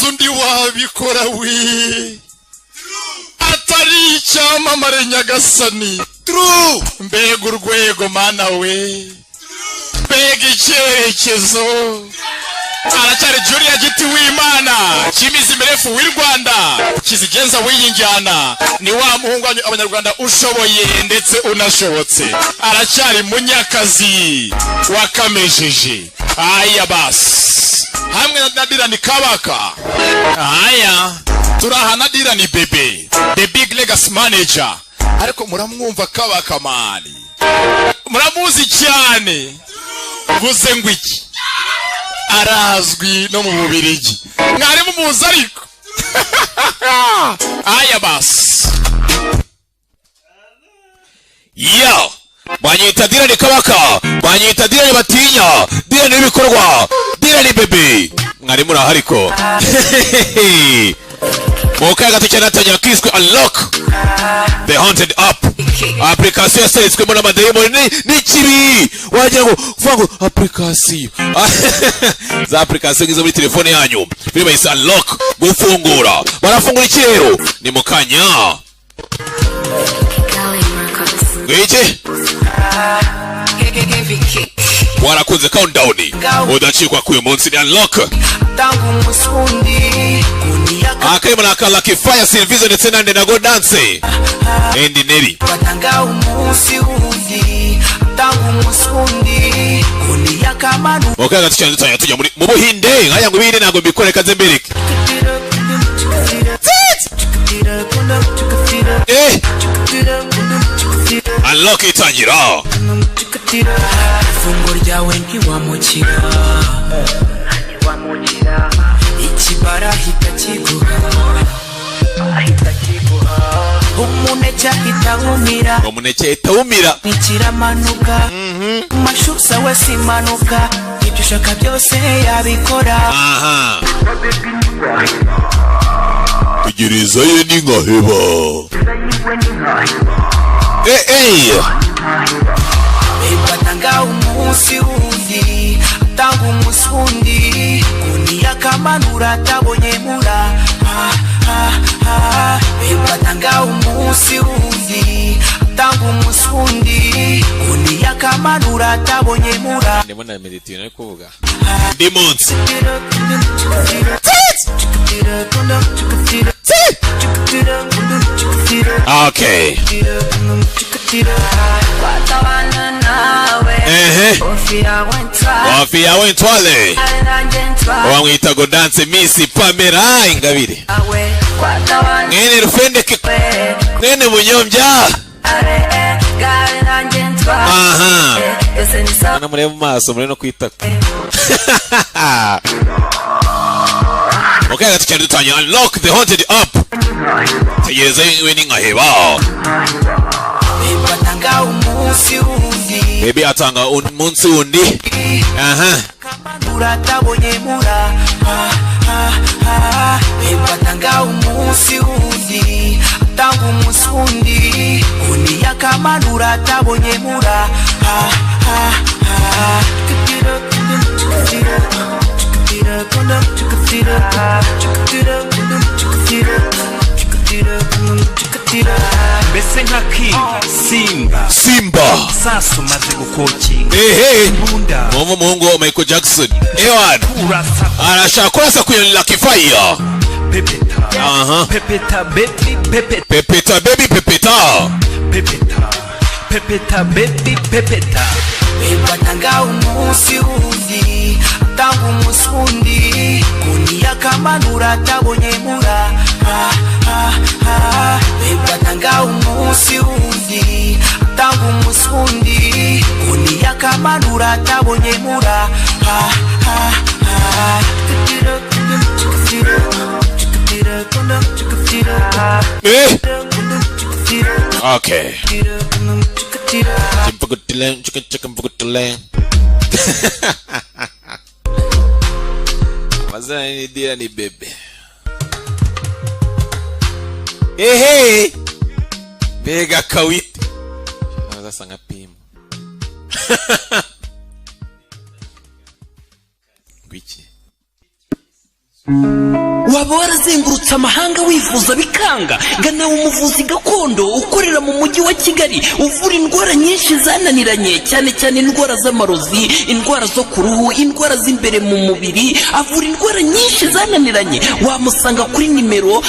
habuze undi wabikora we atari icyamamare nyagasani. True. Mbega urwego mana we, mbega icyerekezo. Aracyari Julia Giti w'Imana, Kimizi Mirefu w'i Rwanda, Kizigenza w'Injyana, ni wa muhungu abanyarwanda ushoboye ndetse unashobotse. Aracyari Munyakazi wakamejeje. Aya basi hamwe na Dylan Kabaka. Aya turahana Dylan Bebe, the big legacy manager. Ariko muramwumva Kabaka mani, muramuzi cyane. Vuze ngo iki? Arazwi no mu Bubiligi. Mwari mumuzi ariko. Aya basi. Yo, banyita Dylan Kabaka, banyita Dylan Batinya, Dylan ibikorwa, Dylan Bebe. Mwari murahari ko. Moka gatike natanya kiswe unlock the haunted app. Application yasetswe muri amademoni ni kibi. Wagira ngo vango application. Za application ngizo muri telefone yanyu. Biri bayise unlock gufungura. Barafungura ikirero ni mukanya. Ngeke warakunze countdown udacikwa kuyu munsi ni unlock tangu musundi akayima nakala kifaya Silvizo ndetse nande na go dance endi neri batanga umunsi undi tangu musundi kuniya kamanu okaga tucyane tujya muri mu Buhinde nkaya ngo bine nago bikoreka zembereke unlock itangira fungo ryawe ntiwamukira ikibara hitakiguha umuneke itawumira nikiramanuka mashusa we simanuka ibyo ushaka byose yabikora kugereza ye ni nkaheba batanga umunsi undi tanga umusundi kuniya kamanura tabonye mura batanga umunsi undi tanga umusundi kuniya kamanura tabonye mura ndimo na meditine ari kuvuga ndi munsi okay Wafia wentwale wamwita go dance Miss Pamela Ingabire nene rufendeke nene munyombya ana mure mu maso mure no kwitaka okay gati dutanya unlock the haunted app tegereza winning aheba batanga umunsi undi baby atanga umunsi undi uratabonye mura batanga umunsi undi tanga umunsi undi kuniya kamanura tabonye mura Bese nka King Simba sasa umaze gukokinga Momo muhungu wa Michael Jackson Ewan arashaka kurasa kuyonila kifaya Pepeta Pepeta baby Pepeta Pepeta baby Pepeta Pepeta Pepeta baby Pepeta batanga umunsi undi tanga umusundi kuniya kamanura tabonye mura batanga umunsi undi tanga umusundi kuniya kamanura tabonye mura okay chicken mazana ni Dylan Bebe bega kawiti naza sanga pimo gwiki waba warazengurutse amahanga wivuza bikanga, gana umuvuzi gakondo ukorera mu mujyi wa Kigali uvura indwara nyinshi zananiranye, cyane cyane indwara z'amarozi, indwara zo ku ruhu, indwara z'imbere mu mubiri. Avura indwara nyinshi zananiranye. Wamusanga kuri nimero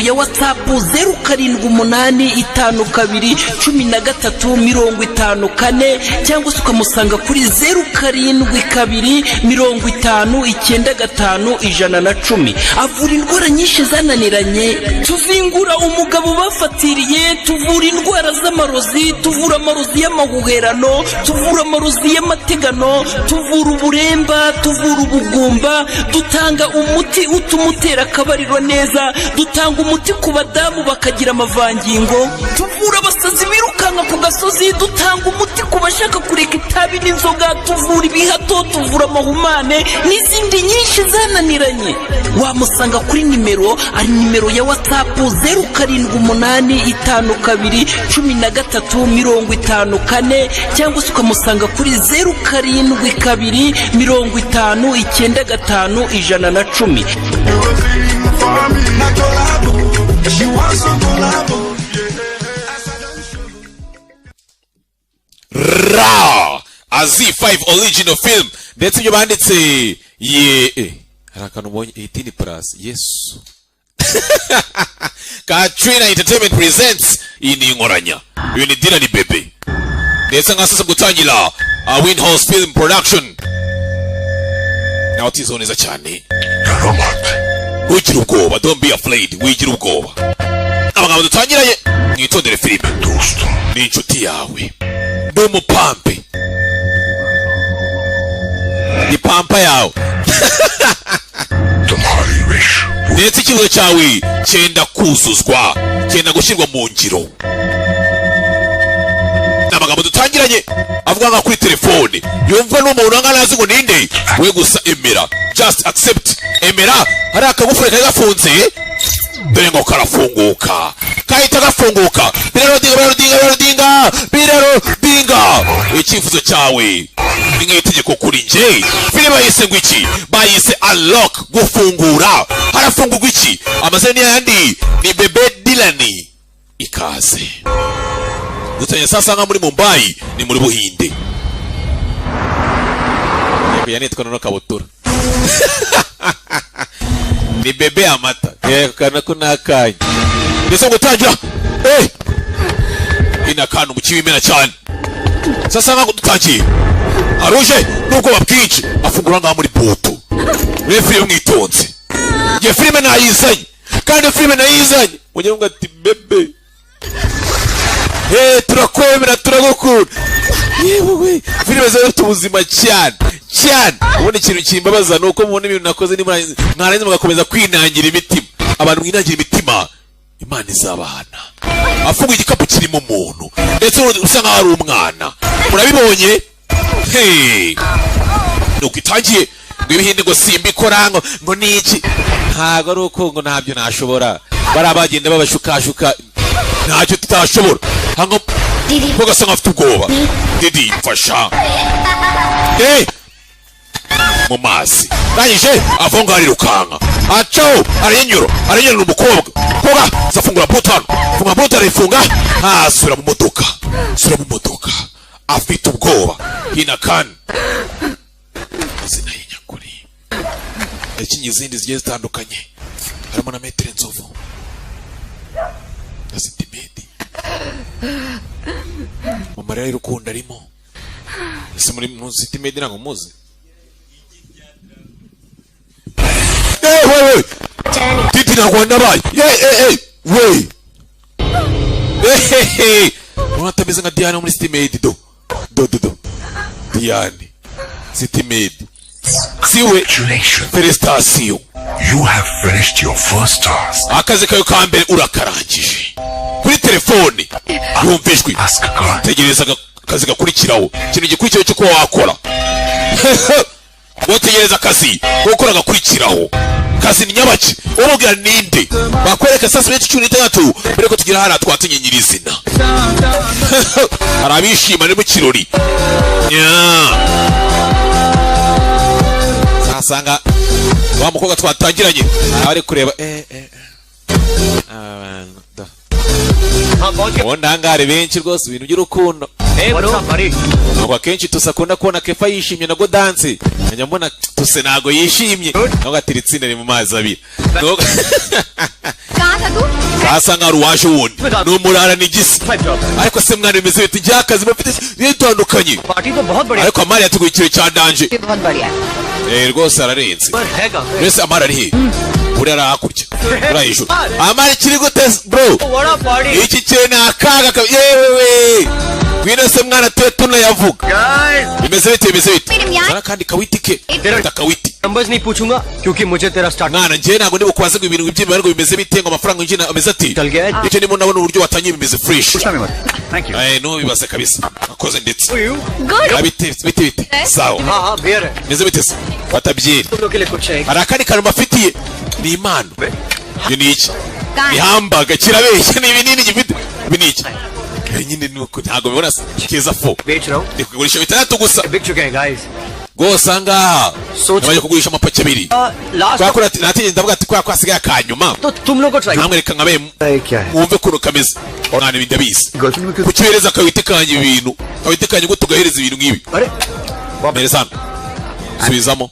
ya WhatsApp 0752135054 cyangwa se ukamusanga kuri 0752509510. Avura indwara nyinshi zananiranye. Tuvingura umugabo bafatiriye, tuvura indwara z'amarozi, tuvura amarozi y'amahuherano, tuvura amarozi y'amategano, tuvura uburemba, tuvura ubugumba, dutanga umuti utumutera akabariro neza, dutanga umuti ku badamu bakagira amavangingo, tuvura abasazi birukanka ku gasozi, dutanga umuti ku bashaka kureka itabi n'inzoga, tuvura ibihato, tuvura amahumane n'izindi nyinshi zananiranye. Wamusanga kuri nimero ya WhatsApp 0752135054 cyangwa se ukamusanga kuri 0752509510. Ra AZ5 original film ndetse ibyo banditse harakantu mbonye 18+ Yesu Katrina Entertainment presents ini ngoranya uyu ni Dylan Bebe ndetse nkasasa gutangira Windhouse Film Production nawe tizoneza cyane wigira ubwoba, don't be afraid, wigira ubwoba. Abagabo dutangiraye mwitondere filime ni inshuti yawe, ndi umupampe, ni pampa yawe ndetse ikibazo cyawe cyenda kuzuzwa, cyenda gushyirwa mu ngiro. N'amagambo dutangiranye avuga nka kuri telefone yumva n'umuntu angana azi ngo ninde, we gusa emera, just accept, emera. Hari akagufure kari gafunze dore ngo karafunguka, kahita gafunguka, birarodinga. Icyifuzo cyawe ni nk'itegeko kuri nje. Filime bayise ngo iki? Bayise unlock, gufungura. Harafungurwa iki? Amazina yandi ni Bebe Dylan. Ikaze dutanye sasa nka muri Mumbai, ni muri Buhinde. Yego yanitwa no kabutura ni Bebe amata kana kunakanye ndetse gutangira inakana mu kibimena cyane. Sasa nka dutangiye aruje nuko babwije afungura nka muri boto. Refire mwitonze, ye filime nayizanye kandi filime nayizanye mujye ngo ati Bebe turakwemera, turagukunda. Yewe filime zawe tubuzima cyane. Ubundi ikintu kimbabaza nuko mubona ibintu nakoze mwaranze mugakomeza kwinangira imitima. Abantu mwinangira imitima, Imana izabahana. Afunga igikapu kirimo umuntu ndetse usa nkaho ari umwana. Murabibonye? Nuko itangiye ngo ibihinde ngo simbikora ngo niki. Ntago ari uko ngo ntabyo nashobora. Bari abagenda babashukashuka ntacyo tutashobora. Hango mugasa nkafite ubwoba. Didi mfasha. Mu mazi nanyije avonga arirukanka aco arenyuro umukobwa koga zafungura butano funga butano ifunga asura mu modoka afite ubwoba hinakana izina y'inyakuri ikinyi izindi zigiye zitandukanye harimo na metre nzovu na sentimenti mu marira y'urukundo arimo ese muri sentimenti nango muzi. Wait. Titi na kwanda bai. Wait. Unatameza nga Diana muri Stimade do. Diana. Stimade. Siwe. Felicitation. You have finished your first task. Akazi kayo ka mbere urakarangije. Kuri telefone. Yumvishwe. Tegereza akazi gakurikiraho. Kintu gikurikiraho cyo kuba wakora. Wotegereza akazi gukora gakurikiraho. Kazi ni nyabaki ububwira ninde bakwereka sasa 16 mbere ko tugira hara twatinyirizina. Arabishima ni mu kirori. Sasanga wa mukobwa twatangiranye ari kureba ndangare benshi rwose ibintu by'urukundo ntabwo akenshi tusakunda kubona Kefa yishimye na Godanse nkajya mbona tuse ntago yishimye ntabwo atira itsinda mu mazi abiri asa nkaho uwaje wundi ni umurara n'igisi ariko se mwana bimeze bite njye akazi bafite bitandukanye ariko Amari yateguye ikintu cya danje rwose ararenze mbese Amari ari he uri ari hakurya uri hejuru Amari kiri gute bro iki kintu ni akaga yewe ngwino se mwana tuwe tunayavuga bimeze bite kandi kawitike kawiti numbers नहीं पूछूंगा क्योंकि मुझे तेरा start mwana njye ntago ndi bukubaze ngo ibintu by'imibare ngo bimeze bite ngo amafaranga yinjira ameze ati icyo ndimo ndabona uburyo watangiye bimeze fresh no bibaze kabisa akoze ndetse bite sawa हाँ बेर है bimeze bite se fata byeri hari akandi kantu mbafitiye ni impano iyo ni iki ni hambaga kirabeshya ni ibinini gifite ibi ni iki nyine nuko ntago bibona keza fo ndi kugurisha bitandatu gusa rwose angaha nabaye kugurisha amapaki abiri kwakora natinye ndavuga ati kwa kwasigaye akanyuma ntamwereka nkabe mwumve kuno kameze mwana ibindi abizi kukibereza kawite kanje ibintu kawite kanje ngo tugahereza ibintu nk'ibi mereza hano subizamo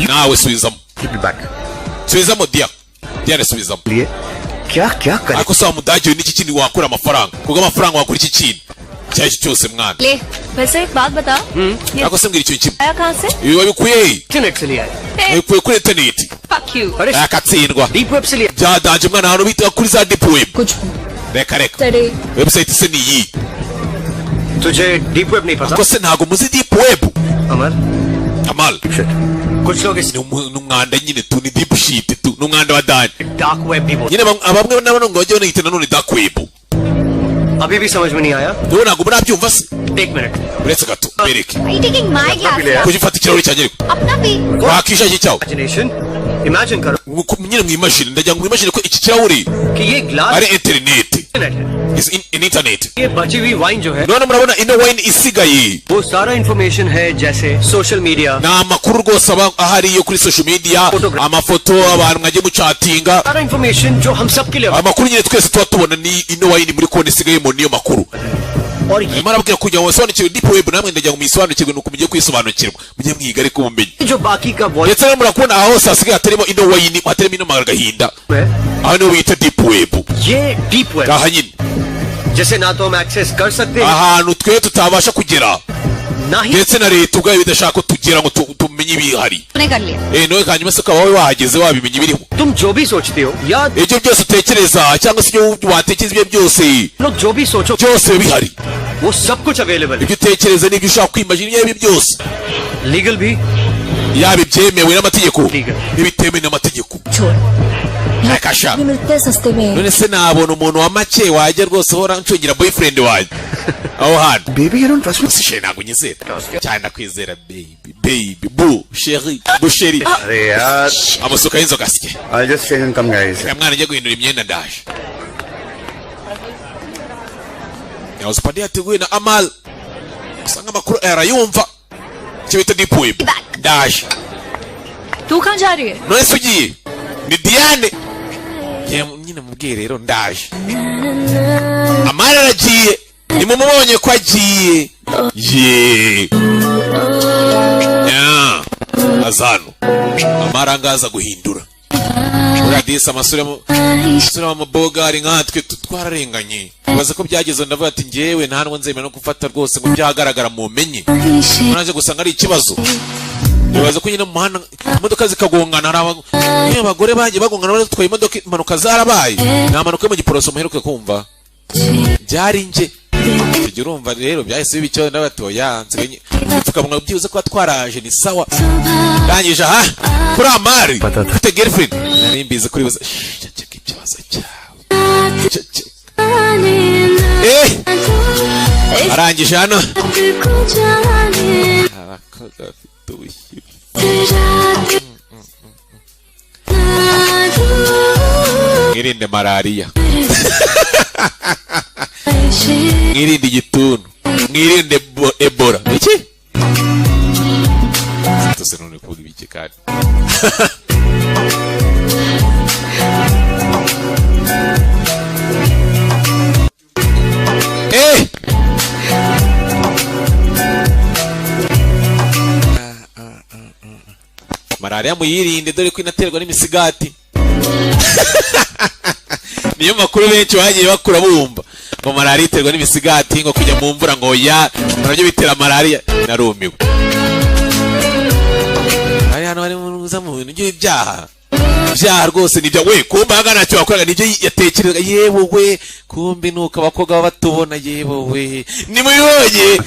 nawe subizamo subizamo Diane subizamo ariko sawa mudage we n'iki kindi wakura amafaranga kuko amafaranga wakura iki kintu cyari cyose mwana ले वैसे एक बात बता ariko se mbwira icyo kimwe आया कहाँ से ibi wabikuye internet से लिया है wabikuye kuri internet fuck you akatsindwa deep web से लिया byadanje mwana hano bita kuri za deep web कुछ reka तेरे website se ni iyi तुझे डीप वेब नहीं पता ariko se ntago muzi deep web Amal कुछ लोग इस n'umwanda nyine tu ni deep shit tu n'umwanda wa danje dark web भी बोलते nyine abamwe n'abano ngo bajye banita nanone dark web अभी भी समझ में नहीं आया wowe ntago murabyumva se एक minute uretse gato bereke Are you taking my glass kuki ufata ikirahuri cyanjye ariko अपना भी wakisha iki cyawe imagination imagine करो nyine mwimashini ndagira ngo mwimashini ko iki kirahuri कि ये glass ari internet internet है is in internet ये बची हुई वाइन जो है none murabona ino wine isigaye वो सारा इंफॉर्मेशन है जैसे social media ni amakuru rwose aba ahari yo kuri social media amafoto abantu mwagiye mucatinga सारा इंफॉर्मेशन जो हम सबके लिए amakuru nyine twese tuba tubona ni ino wine muri konti isigayemo niyo makuru और ये marabwira kugira ngo musobanukirwe deep web namwe ndagira ngo muyisobanukirwe nuko mujye kwisobanukirwa mujye mwiga ariko mumenye जो बाकी का voice ndetse rero murakubona aho hose hasigaye hatarimo ino wine hatarimo ino magahinda है aho niho bita deep web ये deep web aha nyine जैसे ना तो हम एक्सेस कर सकते हैं ahantu twe tutabasha kugera ना ही ndetse na leta ubwayo bidashaka ko tugera ngo tumenye ibihari तूने कर लिया nawe hanyuma se ukaba wowe wahageze wabimenya ibiriho तुम जो भी सोचते हो या ibyo byose utekereza cyangwa se ibyo watekereza ibyo byose लोग जो भी सोचो byose biba bihari वो सब कुछ अवेलेबल है ibyo utekereza n'ibyo ushaka kwimagina ibyo ari byo byose legal भी yaba ibyemewe n'amategeko Legal. n'ibitemewe n'amategeko छोड़ reka sha ये मिलते हैं सस्ते में none se nabona umuntu wa make wajya rwose uhora ncungira boyfriend wanjye aho hantu Baby, you don't trust me? sishe ntabwo unyizera cyane ndakwizera baby bu sheri Arey yaar, amasuka y'inzoga asye I'll just change and come, guys. uriya mwana ajya guhindura imyenda ndaje yahoze padi yateguye na Amal usanga amakuru arayumva icyo bita deep web ndaje तू कहाँ जा रही है none se ugiye ni Diane nyine mubwiye rero ndaje Amal aragiye nimumubonye ko agiye ye azano Amal angaza guhindura uradisa amasura mu bogari nkatwe twararenganye baza ko byageze ndavuga ati ngewe nta nwo nzemera no gufata rwose ngo byagaragara mumenye muraje gusanga ari ikibazo bibaza ko nyine mu muhanda imodoka zikagongana hari abagore bagiye bagongana batwaye imodoka impanuka zarabaye nta mpanuka yo mu giporoso muheruke kumva byari nje ujya urumva rero byahise biba icyo n'abatoya nsigaye udupfukamunwa byibuze kuba twaraje ni sawa ndangije aha kuri Amari ufite girlfriend nari mbizi kuri buze ceceka ikibazo cyawe ceceka arangije hano abakobwa bafite ubushyuhe mwirinde malariya mwirinde igituntu mwirinde ebola iki tose none kuvuga ibiki iki kandi malaria muyirinde dore ko inaterwa n'imisigati niyo makuru benshi bagiye bakura bumva ngo malaria iterwa n'imisigati ngo kujya mu mvura ngo ya nabyo bitera malaria narumiwe ari hano bari muza mu bintu by'ibyaha byaha rwose nibyo we kumba hagana cyo bakoraga nibyo yatekereza yewe we kumbi nuko abakobwa baba batubona yewe we nimuyibonye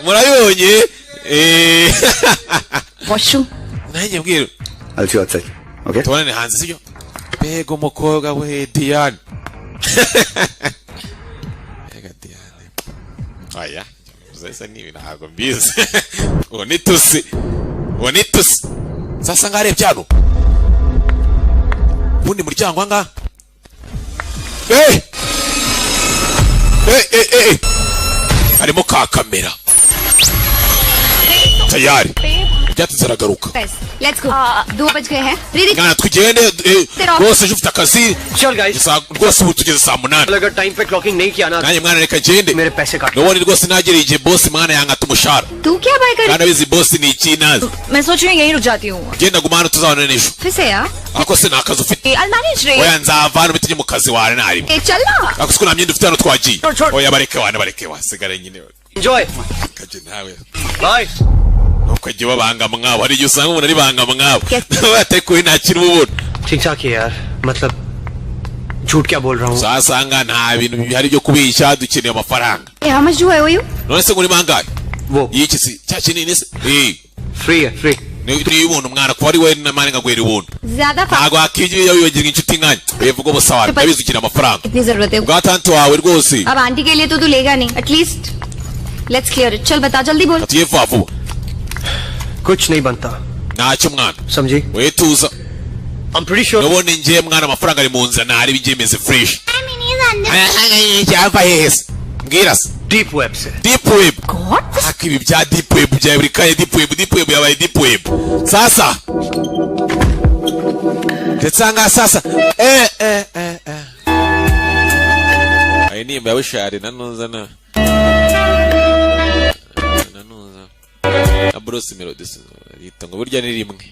murayibonye washroom nanjye mbwira I'll see you outside. Okay? tubonane hanze sibyo mbega umukobwa we Diane mbega Diane aya uzasa nibi ntabwo mbizi uwo ni tusi sasa ngarebye hano ubundi muryango anga harimo ka kamera tayari byatse aragaruka Let's go 2 बज गए हैं दीदी ngana twigende rwose ufite akazi चल guys rwose ubu tugeze saa 8 अगर टाइम पे क्लॉकिंग नहीं किया ना nanjye mwana reka gende मेरे पैसे काट nubone rwose nagereye igihe boss mwana yangata umushahara तू क्या बाय कर kandi abizi boss ni ikinazi मैं सोच रही हूँ यहीं रुक जाती हूँ genda gumana tuzabana n'ejo फिर से यार ako se nakazi ufite I'll manage रे oya nzavana bitije mu kazi wawe nari चल ना ako siko namyenda ufite hano twagiye oya bareke wasigare nyine enjoy kaje nawe bye nuko giye babanga mwabo hari usanga umuntu ari banga mwabo batekuye nta kintu ubona ठीक ठाक है यार मतलब झूठ क्या बोल रहा हूँ sasanga nta bintu bihari byo kubisha dukeneye amafaranga how much do I owe you none se nguri mangaye वो yiki si cya kinini se free है free ni ubuntu mwana kuba ari we na mani ngagwera ubuntu ज्यादा ntago akije iyo wibagira inshuti nkanya bivuga ubusawa ndabizi ukina amafaranga कितनी जरूरत है bwa tanto wawe rwose अब आंटी के लिए तो तू लेगा नहीं एटलीस्ट लेट्स क्लियर इट चल बता जल्दी बोल atuye vuba vuba कुछ नहीं बनता ntacyo mwana समझी we tuza I'm pretty sure nubone ngiye mwana amafaranga ari mu nzira ntari bigemeze fresh cyava hese mbwira se deep web से deep web haka ibi bya deep web bya buri kanya deep web yabaye deep web sasa ndetsanga sasa ayi nimba yabishari nanuza na Bruce Melody yita ngo burya ni rimwe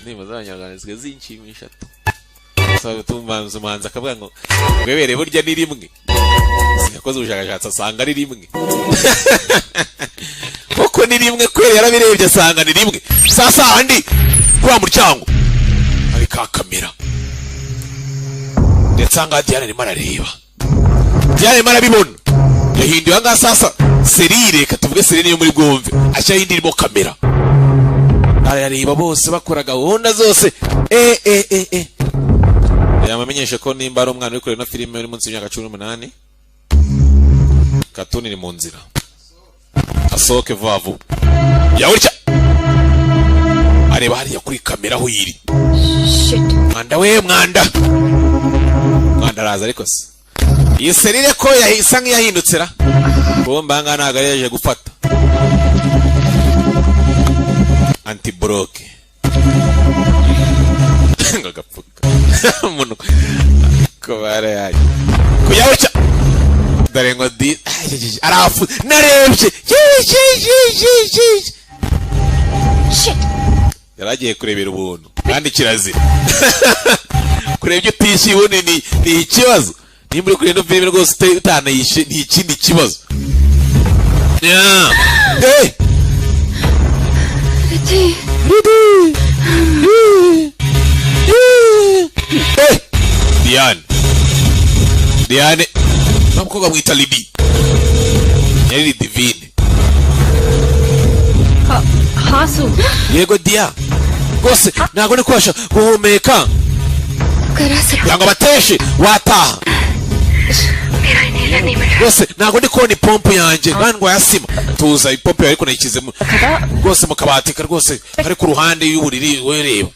niba zanyaganizwe zinshimisha tu sabe tumbanza umanza akavuga ngo gwebere burya ni rimwe sinakoze ubushakashatsi asanga ari rimwe koko ni rimwe kwere yarabirebye asanga ni rimwe sasa andi kwa muryango ari ka kamera ndetse anga Diane arimo arareba Diane arimo arabibona yahinduye anga sasa serire katuvuge serire yo muri Gomve ashya yindirimo kamera arareba bose bakora gahunda zose yamamenyesha ko nimba ari umwana uri kureba na filime uri munsi y'imyaka 18 katuni ni mu nzira asohoke vuba vuba yawurya areba hariya kuri kamera aho yiri mwanda we mwanda araza ariko se iyi serire ko yahisa nk'iyahindutse ra bomba nga ntago yaje gufata antibroke ngo gapfuka umuntu ko barayaje kuyawuca dore ngo di arafu narebye shit yaragiye kurebera ubuntu kandi kirazira kurebye utishyuye ubundi ni ikibazo nimba uri kureba filime rwose utanayishe ni ikindi kibazo Diane n'umukobwa mwita Lidi yari divine hasu yego Dia rwose ntabwo ni kubasha guhumeka yanga bateshe wataha rwose ntabwo ndi kubona ipompo yanjye bandwa yasima tuza ipompo yawe ariko nayikizemo rwose mu kabati rwose ari ku ruhande y'uburiri we reba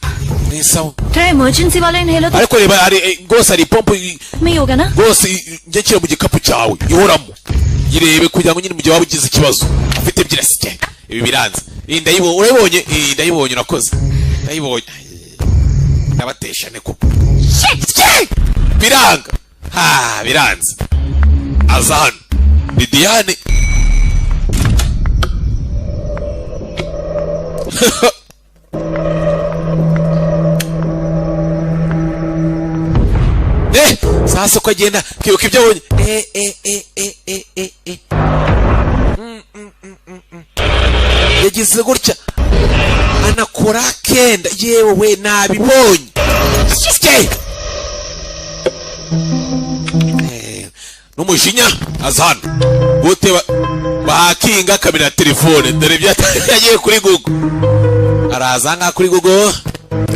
ni sawa तेरा इमरजेंसी वाला inhaler ariko reba hari gose hari pompo में ही होगा ना gose njye kira mu gikapu cyawe ihoramo yirebe kugira ngo nyine mu gihe waba ugize ikibazo ufite byirasike ibi biranze ndayibonye urabonye ndayibonye urakoze ndayibonye ndabateshane ko biranga biranze azan Diane sasa ko agenda kibuka ibyo abonye yagize gutya anakora kenda yewe we nabibonye n'umujinya azana bote bakinga kamera telefone dore byagiye kuri Google arazanga kuri Google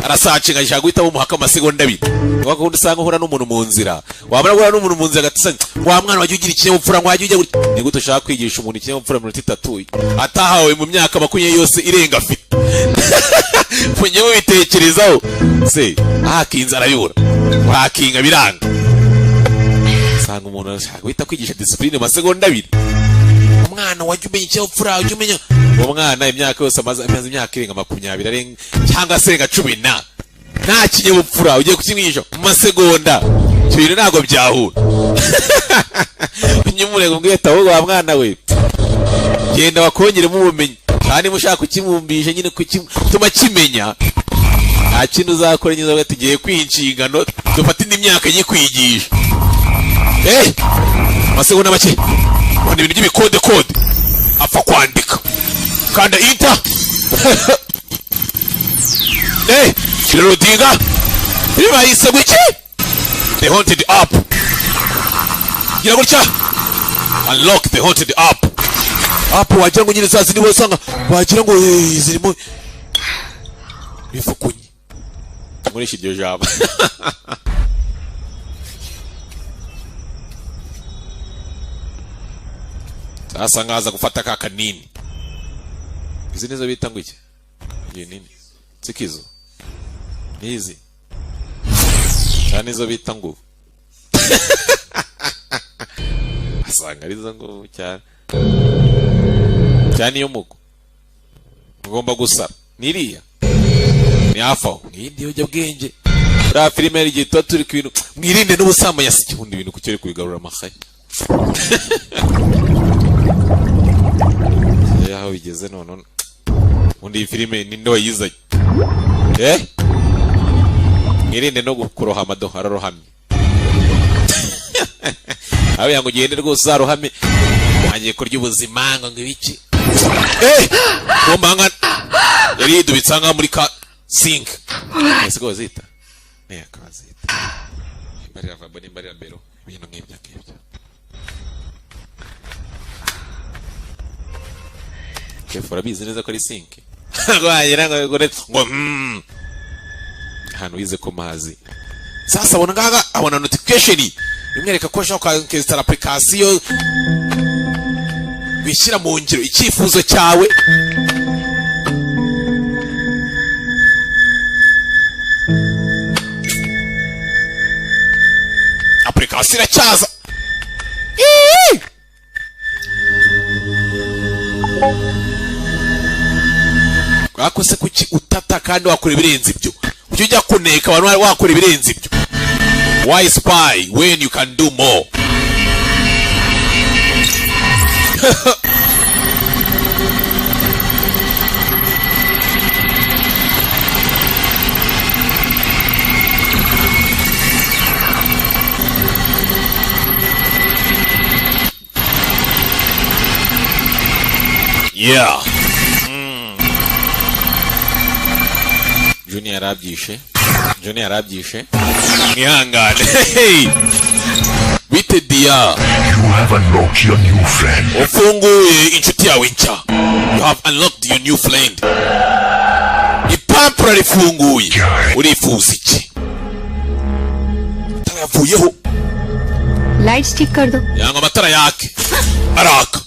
arasacinga ashaka guhita bumuhaka amasegonda 2 wakundi usanga uhura n'umuntu mu nzira wabara guhura n'umuntu mu nzira gatisanya wa mwana wajye ugira ikinyabupfura wajye ujya ni gute ushaka kwigisha umuntu ikinyabupfura mu 3 atahawe mu myaka 20 yose irenga afite funye mu bitekerezaho se akinza arayura wakinga biranga sanga umuntu ashaka guhita kwigisha discipline amasegonda 2 umwana wajye umenya ikinyabupfura wajye umenya uwo mwana imyaka yose amaze imyaka irenga 20 arenga cyangwa se renga 10 nta kinyabupfura ugiye kukimwisha mu masegonda ibintu ntago byahura nyumure ngo ngeta wowe wa mwana we genda wakongere mu bumenyi kandi mushaka kukimumbisha nyine kutuma kimenya nta kintu uzakora nyiza ngo tugiye kwinshingano dufata indi myaka nyikwigisha masegonda make wanda ibintu by'ibikode apfa kwandika kanda ita Rodinga bibayise guki the haunted app gira gutya unlock the haunted app wagira ngo nyine zazi nibo sanga wagira ngo zirimo bifukunye muri shiryo jaba sasa ngaza gufata ka kanini izi nizo bita ngo iki nini sikizo hizi cyane izo bita ngo asanga arizo ngo cyane yo mugo ngomba gusara niriya ni afa ngindi ujya bwenge ra filime iri turi kwintu mwirinde n'ubusamba yasikibundi ibintu kucyere kubigarura amahaye yaho bigeze none undi filime ninde wayizanye mwirinde no gukuroha amadoha ararohamye aho yango ugende rwose uzarohame agiye kurya ubuzima ngo ngibiki komanga yari dubitsanga muri ka sink esigo zita akazita bari avabone bari ambero ibintu nk'ibyo kefora bizi neza ko ari sink rwagira ngo hano wize ko mazi sasa abona ngaga abona notification imwereka ko ashaka kwinstall application bishyira mu ngiro icyifuzo cyawe application iracyaza wakose kuki utata kandi wakora ibirenze ibyo ujye ujya kuneka abantu wakora ibirenze ibyo why spy when you can do more yeah Junior arabyishe mwihangane bite dia you have unlocked your new friend ufunguye inshuti yawe nshya you have unlocked your new friend ipampura rifunguye urifuza iki taravuyeho lights ठीक कर दो yanga amatara yake araka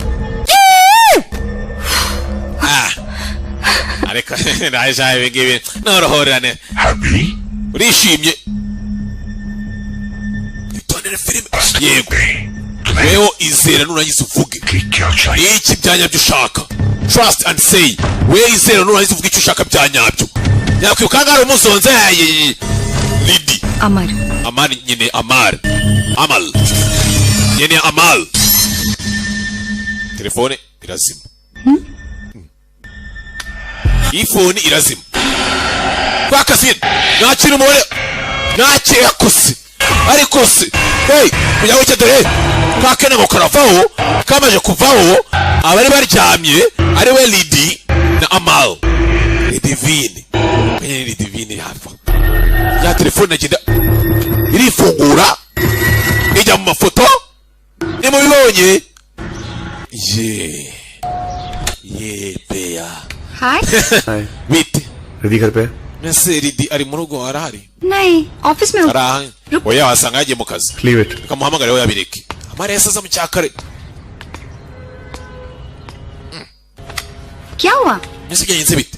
areka naje ibi ngibi norohorane Happy? urishimye itonere filime yego wewe izera nurangiza uvuge iki byanyabyo ushaka trust and say we izera nurangiza uvuge icyo ushaka byanyabyo nyakwibuka ngari umuzonze Lidi Amar nyine Amal nyine Amal telefone irazima ifone irazima bakasine nakira umubare nakira kose ariko se hey kuyaho cyadore kakene ngo karavaho kamaje kuvaho abari baryamye ari we Lidi na Amal Lidivine hafa ya telefone agenda irifungura ijya mu mafoto ni mu bibonye ye beya Hi. Bite Lidi घर पे है? Mese Lidi ari mu rugo arahari नहीं ऑफिस में araha oya wasanga yagiye mu kazi Leave it. kamuhamagara we yabireke Amara yasaza mu cyakare क्या हुआ Mese byagenze bite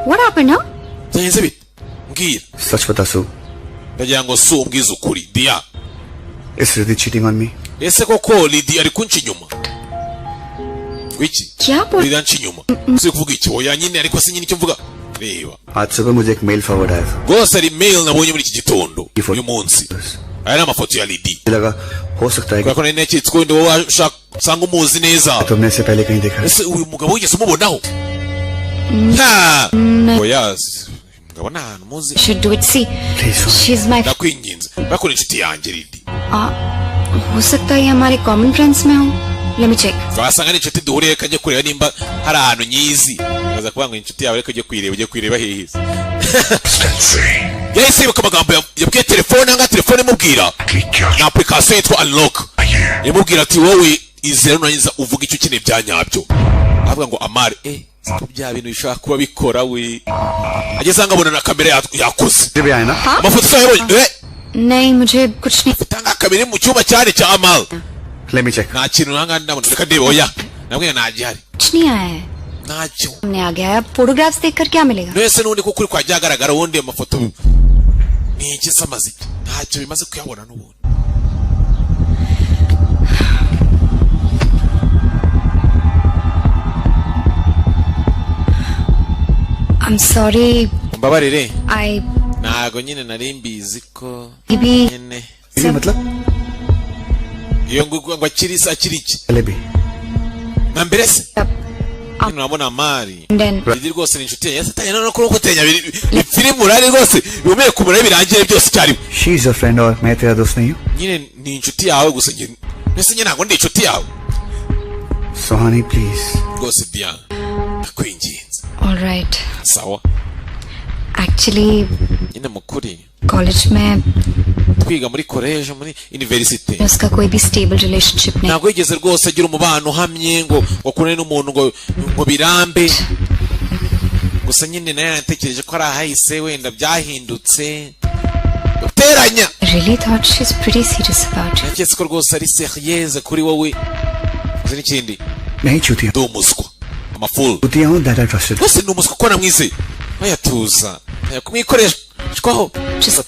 What happened huh? byagenze bite mbwira सच बता सु ndagira ngo si umbwiza ukuri Dia Is Lidi cheating on me? ese koko Lidi ari kunca inyuma wiki क्या बोल Lidi anca inyuma si kuvuga iki oya nyine ariko si nyine icyo mvuga reba आज सुबह मुझे एक mail forward आया था rwose ari mail nabonye muri iki gitondo uyu munsi aya ni amafoto ya Lidi मुझे लगा हो सकता है kubera ko nari naketse ko wenda wowe usanga umuzi neza कि तुमने इसे पहले कहीं देखा है। ese uyu mugabo wigeze umubonaho ha oya mugabo nta hantu muzi should do it see she's my ndakwinginze bakora inshuti yanjye Lidi हो सकता है ये हमारे कॉमन फ्रेंड्स में हो let me check wasanga ni inshuti duhuriye kajya kureba nimba hari ahantu nyizi aza kuvuga ngo inshuti yawe reka ujye kwireba hehe yahise yibuka amagambo yabwiye telefone nga telefone imubwira na application yitwa unlock imubwira ati wowe izera nurangiza uvuga icyo ukeneye byanyabyo avuga ngo Amari siko bya bintu bishobora kuba bikora we ageze ngabona na kamera yakoze amafoto se yabonye नहीं मुझे कुछ नहीं tanga kamera mu cyumba cyane cya Amal Let me check. nta kintu nanga ndabona reka ndebe oya nabwiye nagihari कुछ नहीं आया है ntacyo हमने आ गया है फोटोग्राफ्स देखकर क्या मिलेगा nese nundi kuko uri kwajya agaragara wundi amafoto ni iki samaze ntacyo bimaze kuyabona n'ubundi I'm sorry mbabarire I ntago nyine nari mbizi ko maybe nyine ये मतलब iyo ngo akiri iki पहले भी na mbere se nyine urabona Amari then Lidi rwose ni inshuti yanjye satanye no kuko tenya filime urari rwose bimeye kumura birangiye byose cyari she is your friend और मैं तेरा दोस्त नहीं हूँ nyine ni inshuti yawe gusa njye mbese nyine ntabwo ndi inshuti yawe Sohani please rwose Dia ndakwinginze all right sawa actually nyine mukuri college में twiga muri college muri university उसका कोई भी stable relationship नहीं ntabwo yigeze rwose agira umubano uhamye ngo wakune n'umuntu ngo birambe gusa nyine nayo natekereje ko ari ahahise wenda byahindutse guteranya really thought she's pretty serious about it naketse ko rwose ari serieuse kuri wowe uzi n'ikindi नहीं चूतिया ndi umuswa amafulu चूतिया हूँ that I trusted rwose ndi umuswa ko namwizeye bayatuza kumwikoreshwaho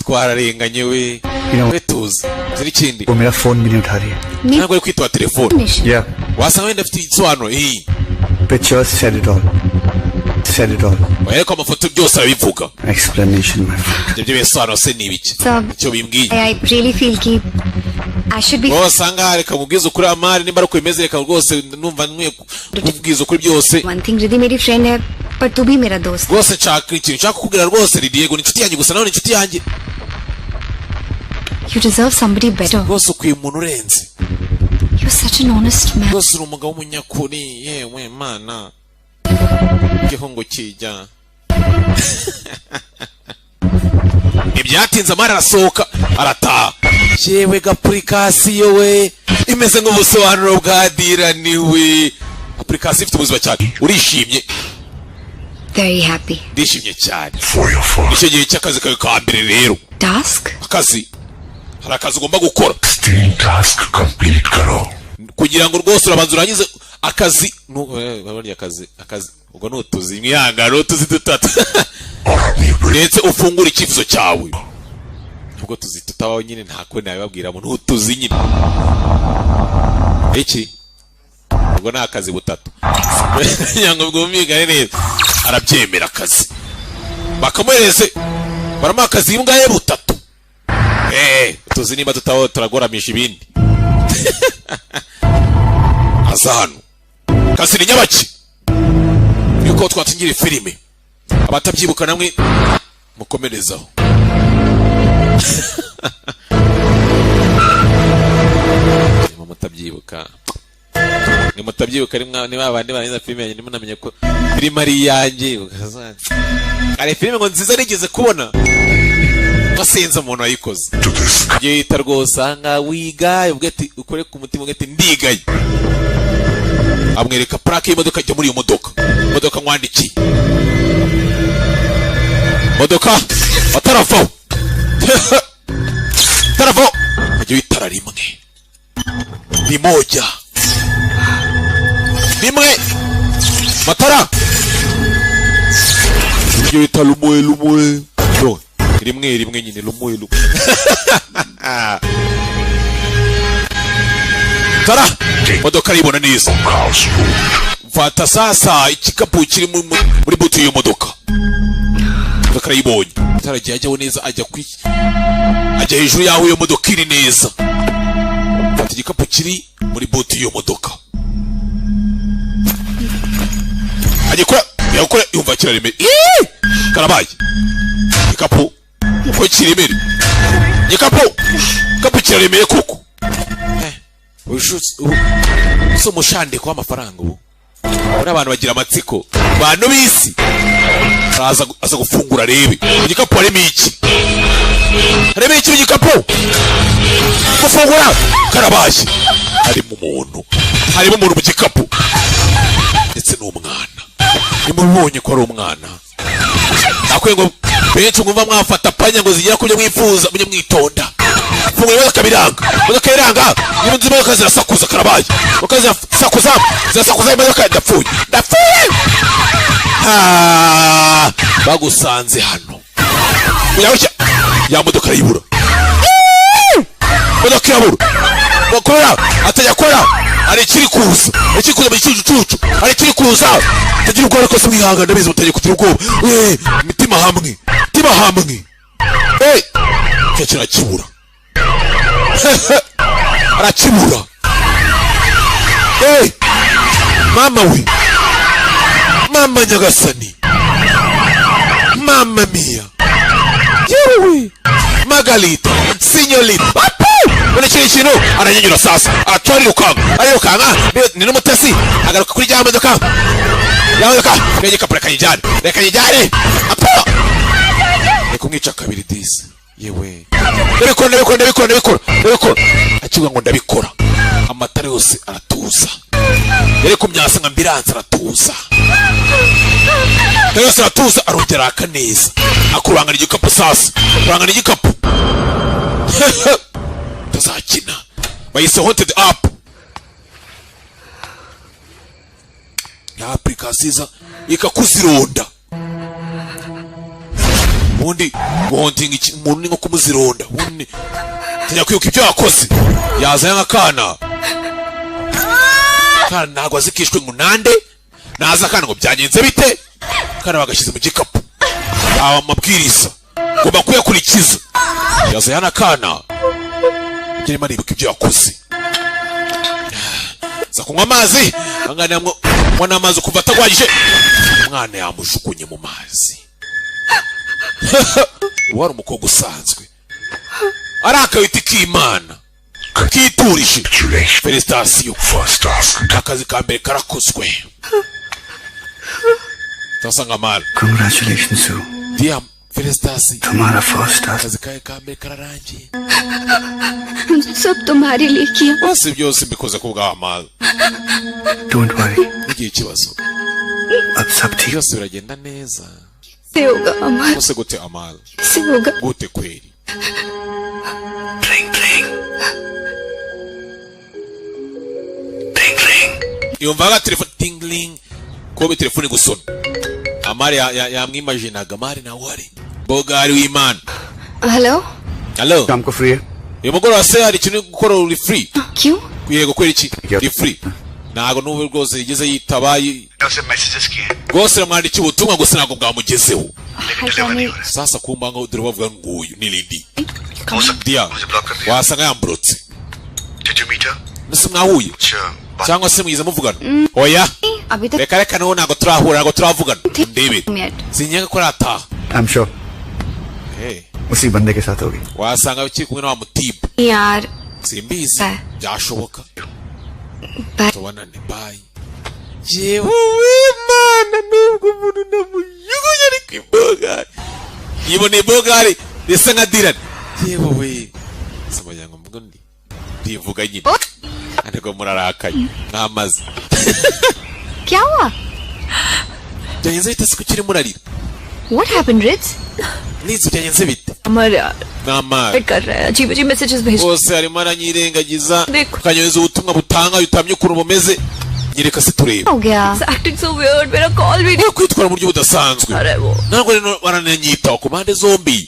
twararenganye we we tuza uzi n'ikindi वो मेरा फोन भी नहीं उठा रही है ntabwo ari kwitaba telefone yeah wasanga wenda afite igisobanuro pictures said it all ariko amafoto byose arabivuga explanation my friend ibyo bisobanuro se ni ibiki icyo bimbwiye I really feel ki I should be wasanga reka mubwiza ukuri Amari nimba ari uko bimeze reka rwose numva nkwiye kubwiza ukuri byose one thing Riddhi मेरी friend है पर तू भी मेरा दोस्त rwose nshaka ikintu nshaka kukubwira rwose Lidi yego ni inshuti yanjye gusa nawe ni inshuti yanjye you deserve somebody better rwose ukwiye umuntu urenze you're such an honest man rwose uri umugabo w'umunyakuri yewe mana igihungu kijya ibyatinze Amari arasohoka arataha yewe gapurikasiyo we imeze nk'ubusobanuro bwa dirani we apurikasiyo ifite ubuzima cyane urishimye very happy ndishimye cyane icyo gihe cy'akazi kawe ka mbere rero task akazi hari akazi ugomba gukora task complete karo kugira ngo rwose urabanza urangize akazi babonye akazi ubwo nutuzi mwihangano tuzi dutatu ndetse ufungura icyifuzo cyawe ubwo tuzi tutabaho nyine ntako nabibabwira mu nutuzi nyine iki ubwo nta kazi butatu yango bwumvikane neza arabyemera akazi bakamuhereze barama akazi imbwa butatu tuzi nimba tutaho turagoramisha ibindi aza hano kazi ni nyabaki yuko twatingira filime abatabyibuka namwe mukomerezaho mutabyibuka ni mutabyibuka ni babandi barangiza filime yanjye ndimo namenye ko filime ari iyanjye ari filime ngo nziza nigeze kubona wasenze umuntu wayikoze igihe yita rwose aha wigaye ubwo ati ukore ku mutima ubwo ati ndigaye amwereka plaque y'imodoka ajya muri iyo modoka nkwandikiye modoka ataravaho ajya witara rimwe limoja rimwe matara ajya wita lumwe no rimwe nyine lumwe tara modoka aribona neza mfata sasa ikikapu kiri muri butu y'iyo modoka arayibonye taragiye ajyaho neza ajya hejuru yaho iyo modoka iri neza mfata igikapu kiri muri butu y'iyo modoka yakora yumva kiraremere karabaye igikapu ko kiremere igikapu kiraremeye koko uso mushandiko w'amafaranga ubu uri abantu bagira amatsiko bantu bisi aza gufungura arebe igikapu harimo iki mu gikapu gufungura karabaye harimo umuntu mu gikapu ndetse n'umwana nimubonye ko ari umwana nakwiye ngo benshi mwumva mwafata panya ngo zigira kubyo mwifuza mujye mwitonda fungura imodoka biranga n'ubundi imodoka zirasakuza karabaye zirasakuza imodoka ndapfuye bagusanze hano ya modoka arayibura kubera atajya ari ikiri kuza mu gicucu ari ikiri kuza tagira ubwoba ko se mwihangana ndabizi mutagiye kugira ubwoba imitima hamwe kirakibura arakibura mama nyagasani mama mia yewe Margarita Signorita Bone kintu aranyanyura sasa arirukanka ni n'umutesi agaruka kuri ya modoka rege kapura kanyijane apa kumwica kabiri disi yewe ndabikora akigwa ngo ndabikora amatara yose aratuza yari kumyasa nka ambilanse aratuza yose aratuza arongera akaneza akurangana igikapu sasa tazakina bayise haunted up ya application ikakuzironda ubundi guhontinga umuntu nko kumuzironda ubundi tujya kwibuka ibyo yakoze yaza nk'akana ntabwo azikishwe ngunande naza akana ngo byagenze bite kana bagashyize mu gikapu aba amabwiriza ngomba kuyakurikiza yaza yana kana ngirimo aribuka ibyo yakoze za kunywa amazi angana mwana amazi kuva atagwagije umwana yamushukunye mu mazi wari umukobwa usanzwe ari akawiti k'Imana kiturije felicitation akazi ka mbere karakozwe tasanga mal congratulations sir diam felicitation तुम्हारा first task akazi kawe ka mbere kararangiye सब तुम्हारे लिए किया bose byose mbikoze ku bwa mal don't worry igihe kibazo अब सब ठीक byose biragenda neza से होगा अमल bose gute amal से होगा gute kweli yumvaga telefone tingling ko telefone gusona amari yamwimaginaga mari na wari bogari w'Imana. Hello शाम को फ्री है uyu mugoroba se hari ikintu gukora uri free क्यों kuye gukora iki uri free ntago n'ubu rwose yigeze yitaba उसे मैसेजेस किए rwose ramwandikiye ubutumwa gusa ntabwo bwamugezeho sasa kumba ngo dore bavuga nguyu ni Lady dia wasanga yamburutse Did you meet her? nese mwahuye cyangwa se mwize muvugana oya reka reka no ntabwo turahura ntabwo turavugana ndebe sinyega ko rataha I'm sure hey उसी बंदे के साथ होगी wasanga ukiri kumwe na mutiba यार simbizi byashoboka tubonane bye yewe Imana nubwo umuntu namuyuguye ari kwibogari yibone bogari risa nka Dylan yewe we sabanya ngo mvugo ndi ndivuga nyine ariko murarakaye namaze क्या हुआ byagenze bite se kukiri murarira What happened Ritz nizo byagenze bite अमर यार namara wait कर रहा है अजीब अजीब मैसेजेस भेज bose arimo aranyirengagiza Dekho. kanyoza ubutumwa butanga yutamye ukuntu bumeze nyereka se turebe हो गया एक्टिंग सो वियर्ड मेरा कॉल भी नहीं kwitwara mu buryo budasanzwe अरे वो ntabwo rero barananyitaho ku mpande zombi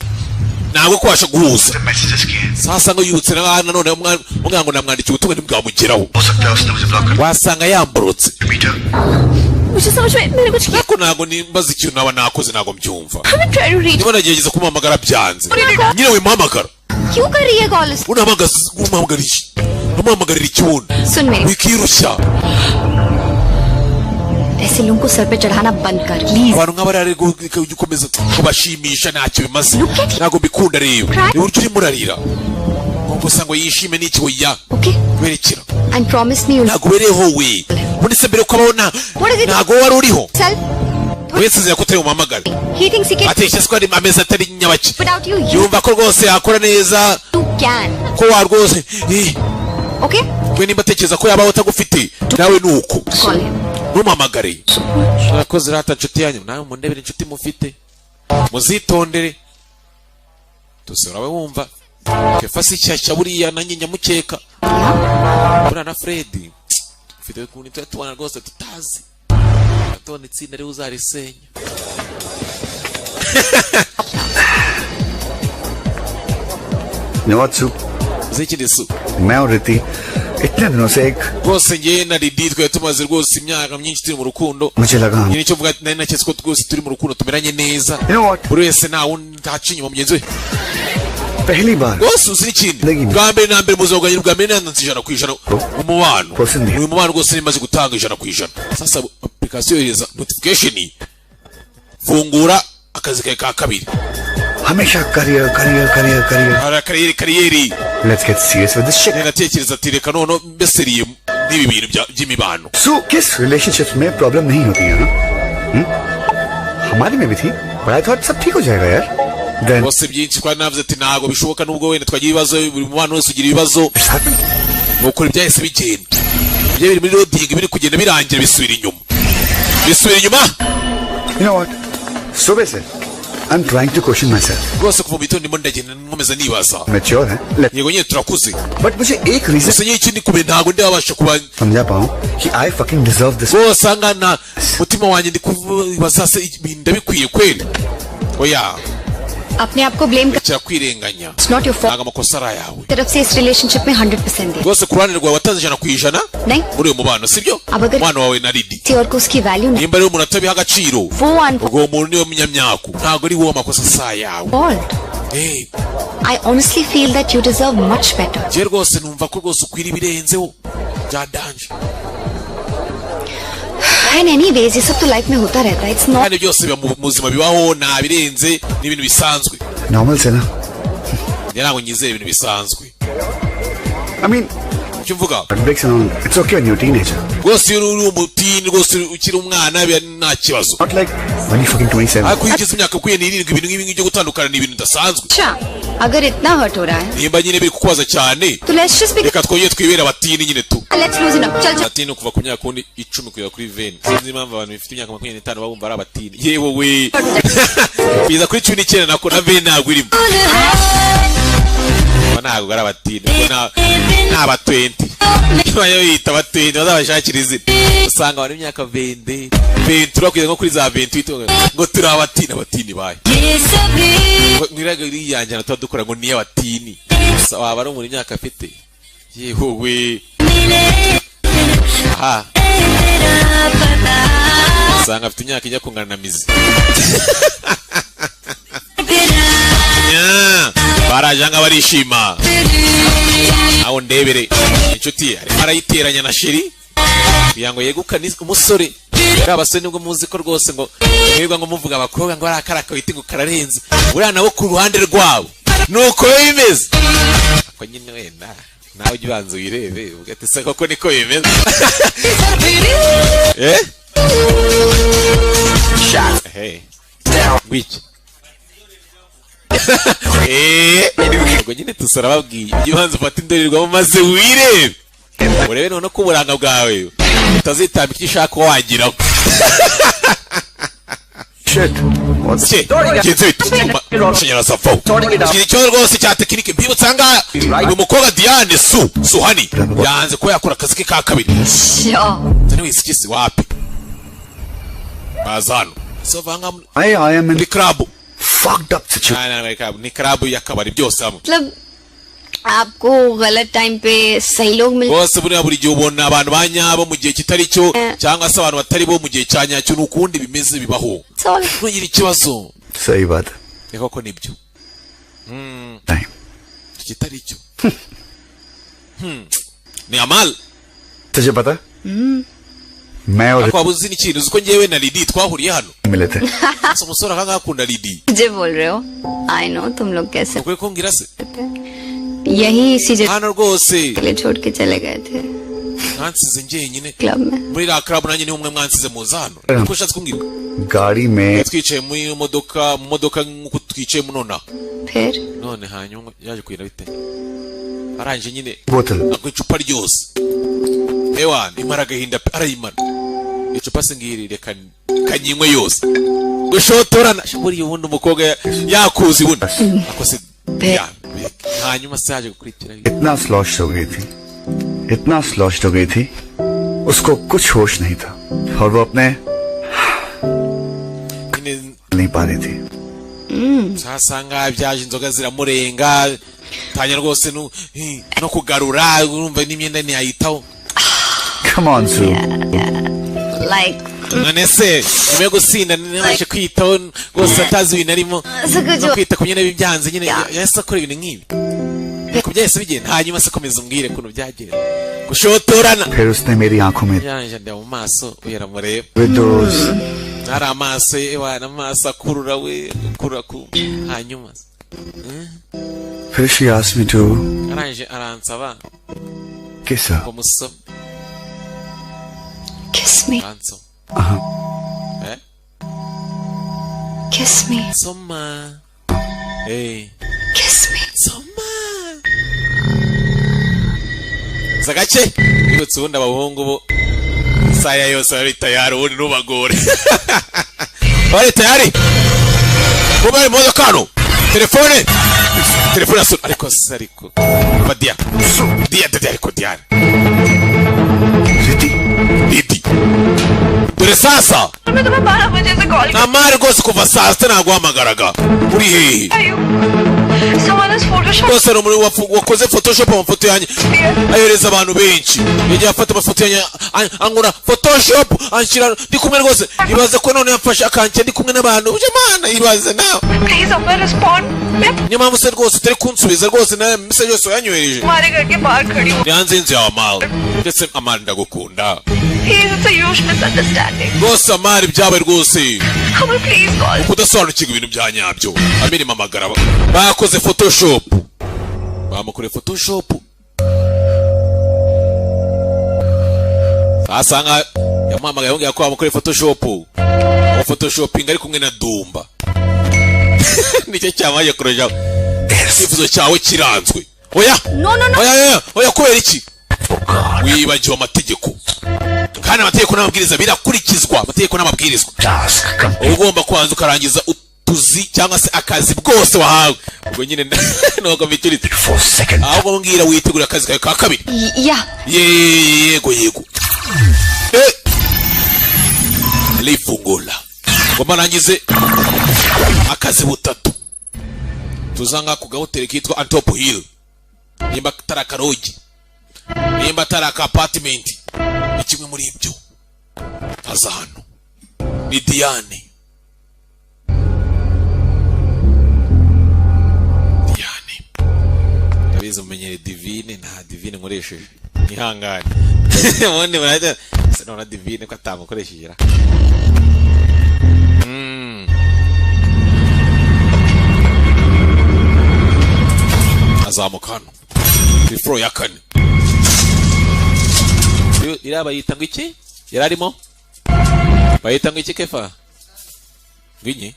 ntabwo kubasha guhuza उसे मैसेजेस किए sasa ngo yibutse nanone umwana ngo namwandikiye ubutumwa ntibwamugeraho हो सकता है उसने मुझे ब्लॉक कर wasanga yamburutse दिया मीट हर मुझे समझ में मैंने कुछ किया ariko ntabwo nimbaza ikintu naba nakoze ntabwo mbyumva हमें try to reach ndimo nagerageza kumuhamagara byanze nyine wimuhamagara क्यों कर रही है कॉल umuhamagarira ikibuno सुन मेरी wikirushya ऐसे लोगों को सर पे चढ़ाना बंद कर please abantu nk'abari ari gukomeza kubashimisha ntacyo bimaze ntabwo mbikunda rero ni uburyo urimo urarira gusa ngo yishime n'iki oya okay berekera and promise me ntabwo ubereho we ubundi se mbere ko ababona ntabwo wari uriho wese ko utari umuhamagare he thinks he can atekereza ko ari amezi atari nyabaki without you you yumva ko rwose yakora neza can ko wa rwose okay we nimba atekereza ko yabaho atagufite nawe ni uko call him ntumamagare murakoze rata nshuti yanyu nawe mundebere inshuti mufite muzitondere tuse urabe wumva kefasi cyashya buriya nanjye nyamukeka buriya na Fredi ufite ukuntu tuba tubona rwose tutazi atone itsinda rero uzarisenya Nawaz सु zikiri su मैं और रिति इतने दिनों से एक rwose ngewe na Didi twari tumaze rwose imyaka myinshi turi mu rukundo मुझे लगा nyine icyo mvuga nari naketse ko twese turi mu rukundo tumeranye neza you know what buri wese nta wundi ntaca inyuma mugenzi we पहली बार rwose uzi n'ikindi bwa mbere na mbere muzoga bwa mbere nanze 100% umubano uyu mubano rwose nimaze gutanga 100%. Sasa application yohereza notification fungura akazi kawe ka kabiri हमेशा career career career career kariyeri let's get serious with this shit natekereza ati reka none mbeseriye n'ibi bintu by'imibano सो किस रिलेशनशिप्स में प्रॉब्लम नहीं होती है ना हमारी में भी थी but I thought सब ठीक हो जाएगा यार then bose byinshi twari navuze ati ntabwo bishoboka nubwo wenda twagira ibibazo buri mubano wese ugira ibibazo it's happened nuko byahise bigenda ibyo biri muri loading biri kugenda birangira bisubira inyuma you know what सुबह से I'm trying to question myself rwose kuva mu gitondo ndimo ndagenda nkomeza nibaza mature है yego nyine turakuze but मुझे एक reason gusa nyine ikindi kumenya ntabwo ndabasha kuba समझा पाऊँ कि I fucking deserve this rwose angana mutima wanjye ndi kubaza se ibintu ndabikwiye kweli oya अपने आप को ब्लेम कर kira kwirenganya it's not your fault ntabwo amakosa ari ayawe तरफ से इस रिलेशनशिप में 100% दे rwose ku ruhande rwawe watanze 100% नहीं muri uyu mubano sibyo Abagari- umwana wawe na Lidi किसी और को उसकी वैल्यू नहीं nimba rero umuntu atabiha agaciro वो ubwo muntu niwe munyamyaku ntabwo ari wowe amakosa si ayawe अनफॉल्ट Eh, I honestly feel that you deserve much better njye rwose numva ko rwose ukwiriye ibirenzeho bya danje and anyways ये सब तो लाइफ में होता रहता है it's not kandi byose biba mu buzima bibaho nta birenze n'ibintu bisanzwe normal से ना njye ntabwo nyizera ibintu bisanzwe I mean icyo mvuga heartbreaks and all it's okay when you're a teenager rwose iyo uri umutini rwose ukiri umwana biba nta kibazo not like when you're fucking 27 ariko iyo ugeze imyaka 27 ibintu nk'ibi byo gutandukana ni ibintu bidasanzwe अच्छा अगर इतना हर्ट हो रहा है nimba nyine biri kukubaza cyane तो let's just be reka twongere twibere abatini nyine tu let's loosen up चल चल abatini kuva ku myaka 10 kugera kuri 20 sinzi impamvu abantu bafite imyaka 25 baba bumva ari abatini yewe we biza kuri 19 nako na 20 ntabwo irimo ntabwo ari abatini ni aba 20 niba yo yita aba 20 bazabashakira izina usanga bari imyaka 20 turakuye nko kuri za 28 ngo turi abatini baye mwiraga iriyanjana tuba dukora ngo ni abatini waba ari muri imyaka afite yewe aha usanga afite imyaka ijya kungana na mizi barajanga barishima aho ndebere inshuti arimo arayiteranya na sheri kugira ngo yegukane umusore ari abasore nibwo muzi ko rwose ngo mwebwe ngo muvuga abakobwa ngo ari akaraka wite ngo kararenze uriya nabo ku ruhande rwabo nuko bimeze ako nyine wenda nawe ujya ubanza uyirebe ugahita se koko niko bimeze wiki ubwo nyine tusara babwiye ujya ubanza ufata indorerwamo maze wirebe urebe none ko uburanga bwawe utazitamba icyo ushaka ko wagiraho ikibazo rwose cya tekinike mbibutse ahangaha uyu mukobwa Diane Suhani yanze kuba yakora akazi ke ka kabiri zane wisikisi wapi bazano sovanga muri club fucked up situation ni club yakabari byose hamwe मतलब आपको गलत टाइम पे सही लोग मिल bose buri gihe ubona abantu banyabo mu gihe kitari cyo cyangwa se abantu batari bo mu gihe cyanyacyo n'ukundi bimeze bibaho ntugira ikibazo सही बात है koko nibyo time kitari cyo ni amal तुझे पता मैं और ako abuzi n'ikintu uko ngewe na Lidi twahuriye hano मिले थे so umusore akanga akunda Lidi मुझे बोल रहे हो आई नो तुम लोग कैसे ukwe ko ngira se यही इसी जगह hano rwose ले छोड़ के चले गए थे mwansize njyenyine क्लब में muri la club nanjye ni umwe mwansize muza hano ko ushatse kumbwira गाड़ी में twicaye mu modoka nk'uko twicaye munona फिर none hanyuma yaje kuyira bite aranje nyine बोतल ako icupa ryose ewa imara gahinda arayimara icupa singiri reka kanyinywe yose gushotorana buri ubundi umukobwa yakuzi bundi akose hanyuma se yaje gukurikira इतना स्लॉश्ड हो गई थी उसको कुछ होश नहीं था और वो अपने नहीं पा रही थी sasanga byaje inzoga ziramurenga tanya rwose no kugarura urumva n'imyenda ntiyayitaho come on Sue like none se nyuma gusinda nabashe kwitaho rwose atazi ibintu arimo no kwita ku myenda bibyanze nyine yahise akora ibintu nk'ibi ko byahise bigenda hanyuma se komeza umbwire ukuntu byagenda gushotorana फिर उसने मेरी आंखों में yanje ndeba mu maso uyaramureba Windows ari amaso ewa n'amaso akurura we akurura ku hanyuma फिर she asked me to aranje aransaba kiss her ngo musome kiss me ansoma kiss me soma kiss me soma zagace bibutse ubundi abahungu bo saya yose bari tayari ubundi ntubagore bari tayari kuba ari modoka hano telefone ariko badia ariko Diane Lidi dore sasa मैं तुम्हें 12 बजे से call namari rwose kuva saa sita naguhamagaraga uri hehe rwose ni umuntu wakoze photoshop amafoto yanjye ayohereza abantu benshi yagiye afata amafoto yanjye ankora photoshop anshyira ndi kumwe rwose ibaze ko none yafashe akanshyira ndi kumwe n'abantu uje mana ibaze nawe niyo mpamvu se rwose utari kunsubiza rwose na message yose yanyohereje yanze inzu yawe amawe ndetse amari ndagukunda rwose amari byabaye rwose ukudasobanukirwa ibintu bya nyabyo amirimo amagara bakoze photoshop bamukoreye photoshop asanga yamuhamagaye yongera ko bamukoreye photoshop photoshoping ari kumwe na Dumba nicyo cyamaye kuroja ikifuzo cyawe kiranzwe oya oya kubera iki wibagiwe amategeko kandi amategeko n'amabwiriza birakurikizwa amategeko n'amabwirizwa ugomba kubanza ukarangiza utuzi cyangwa se akazi bwose wahawe ubwo nyine nuko bituritse ahubwo mbwira witegura akazi kawe ka kabiri yego lifungula ngoma nangize akazi butatu tuzanga ku gahoteli kitwa Antop Hill nimba tarakarogi nimba taraka apartment ikimwe muri ibyo aza hano ni Diane tabizo menyere divine nta divine nkoresheje nihangane wone barajya nona divine ko atamukoresheje azamukano before ya kane iraba yitanga iki yararimo bayitanga iki kefa ngwinyi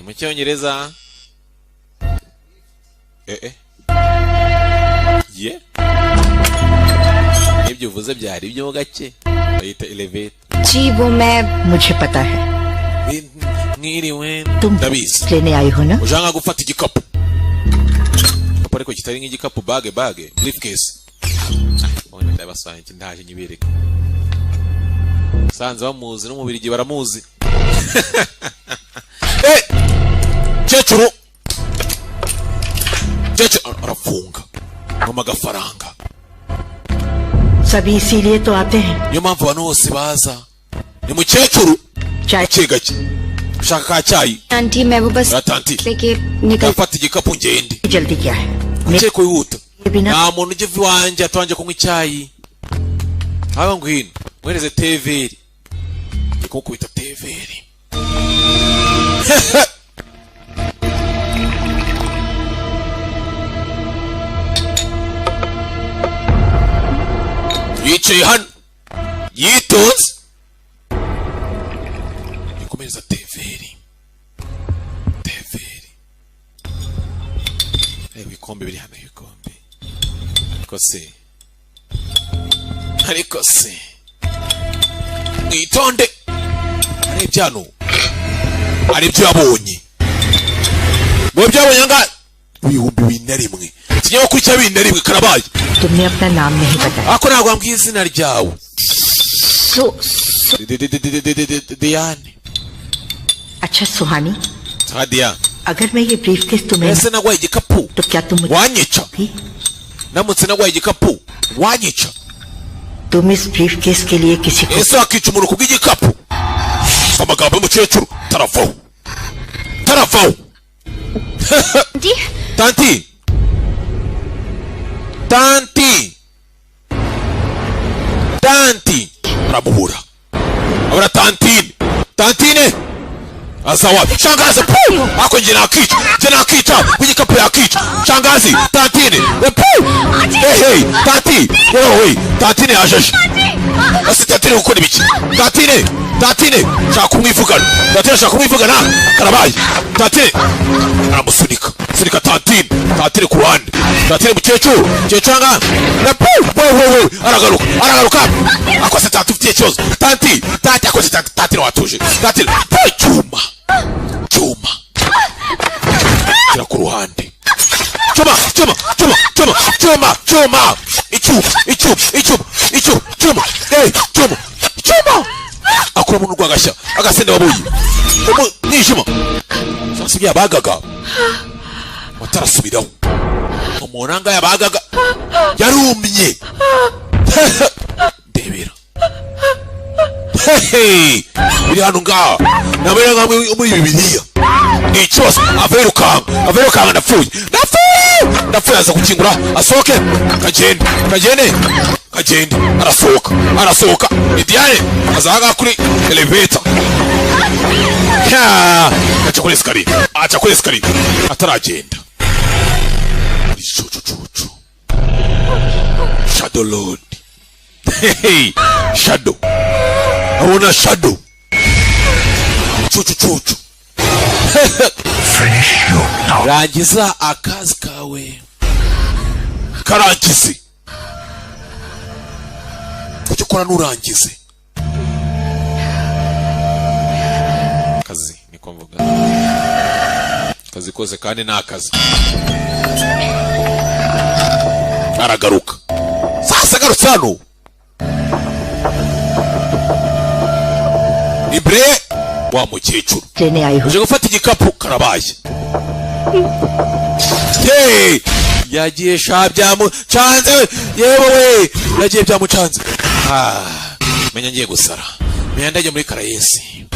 mu cyongereza ibyo uvuze byari ibyo gake bayita elevate जी वो मैं मुझे पता है तुम लेने आई हो ना ujanga gufata igikapu ariko kitari nk'igikapu bage briefcase ubona ndabasanye ndaje nyibereka sanze bamuzi n'umubirigi baramuzi Cecuru arafunga mama gafaranga सभी इसीलिए तो आते हैं niyo mpamvu abantu bose baza ni mukecuru gake ushaka ka cyayi aunty मैं वो बस लेके निकल fata igikapu ngende जल्दी क्या है muke ko yihuta nta muntu uje iwanjye atwanje kunywa icyayi haba ngwino mwereze teveri ikukubita teveri yicaye hano yitonze ikomereza teveri ibikombe biri hano ibikombe ariko se mwitonde arebye hano aribyo yabonye mu byo yabonye nga ibihumbi 41 ikinyamakuru cya 41 karabaye तुमने अपना नाम नहीं बताया ako ntabwo wambwiye izina ryawe Diane अच्छा सुहानी Diane अगर मैं ये ब्रीफकेस तुम्हें ऐसे ना वाई igikapu तो क्या तुम wanyica namutse na wayi igikapu wanyica तुम इस ब्रीफकेस के लिए किसी को ese wakica umuntu kubw'igikapu amagambo y'umukecuru taravaho tanti aramubura abura tantine asa wapi shangazi ako nje nakica w'igikapu yakica shangazi tantine hey tanti tantine yajeje ase tantine gukora ibiki tantine shaka kumwivugana karabaye tantine aramusunika tantine ku ruhande tantine mukecuru anga aragaruka akose tanti ufitiye ikibazo tanti akose tantine watuje tantine cyuma kira ku ruhande cyuma icyuma akura umuntu rwagashya agasenda babuye nijima sasi byabagaga batarasubiraho umunanga yabagaga yarumye ndebera biri hano ngaha nabera nkamwe muri Bibiliya ni ikibazo averukanga ndapfuye aza gukingura asohoke kagende arasohoka Diane azaga kuri elevator aca kuri escalier ataragenda cucu shadow lord shadow abona shadow cucu rangiza akazi kawe karangize kucyo ukora nurangize niko mvuga akazi kose kandi ni akazi. Aragaruka sasa, agarutse hano Ibre wa mukecuru uje gufata igikapu karabaye. Hey, yagiye byamucanze yewe yagiye byamucanze. Menya ngiye gusara, menya ndaje muri Karayesi.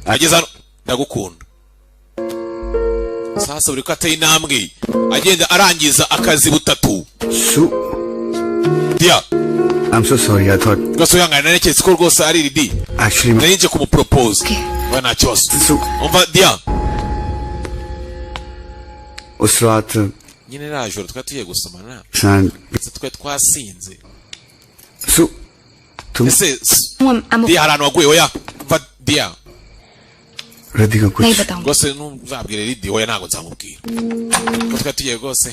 Ageze hano ndagukunda. Sasa buri kateye intambwe agenda arangiza akazi butatu. Dia, I'm so sorry, I thought. Gaso yanga nareketse ko rwose ari Ridi. Actually, narinje kumupropose. Bana cyose. Umva Dia. उस रात nyine rajoro twatuye gusomana. Twe twasinze. Ese Dia harano waguye oya. Va Dia. Ridi ka kuch. नहीं बताऊंगा. Gose nuzabwire Ridi oya ntago nzamubwira. Ko twatuye gose.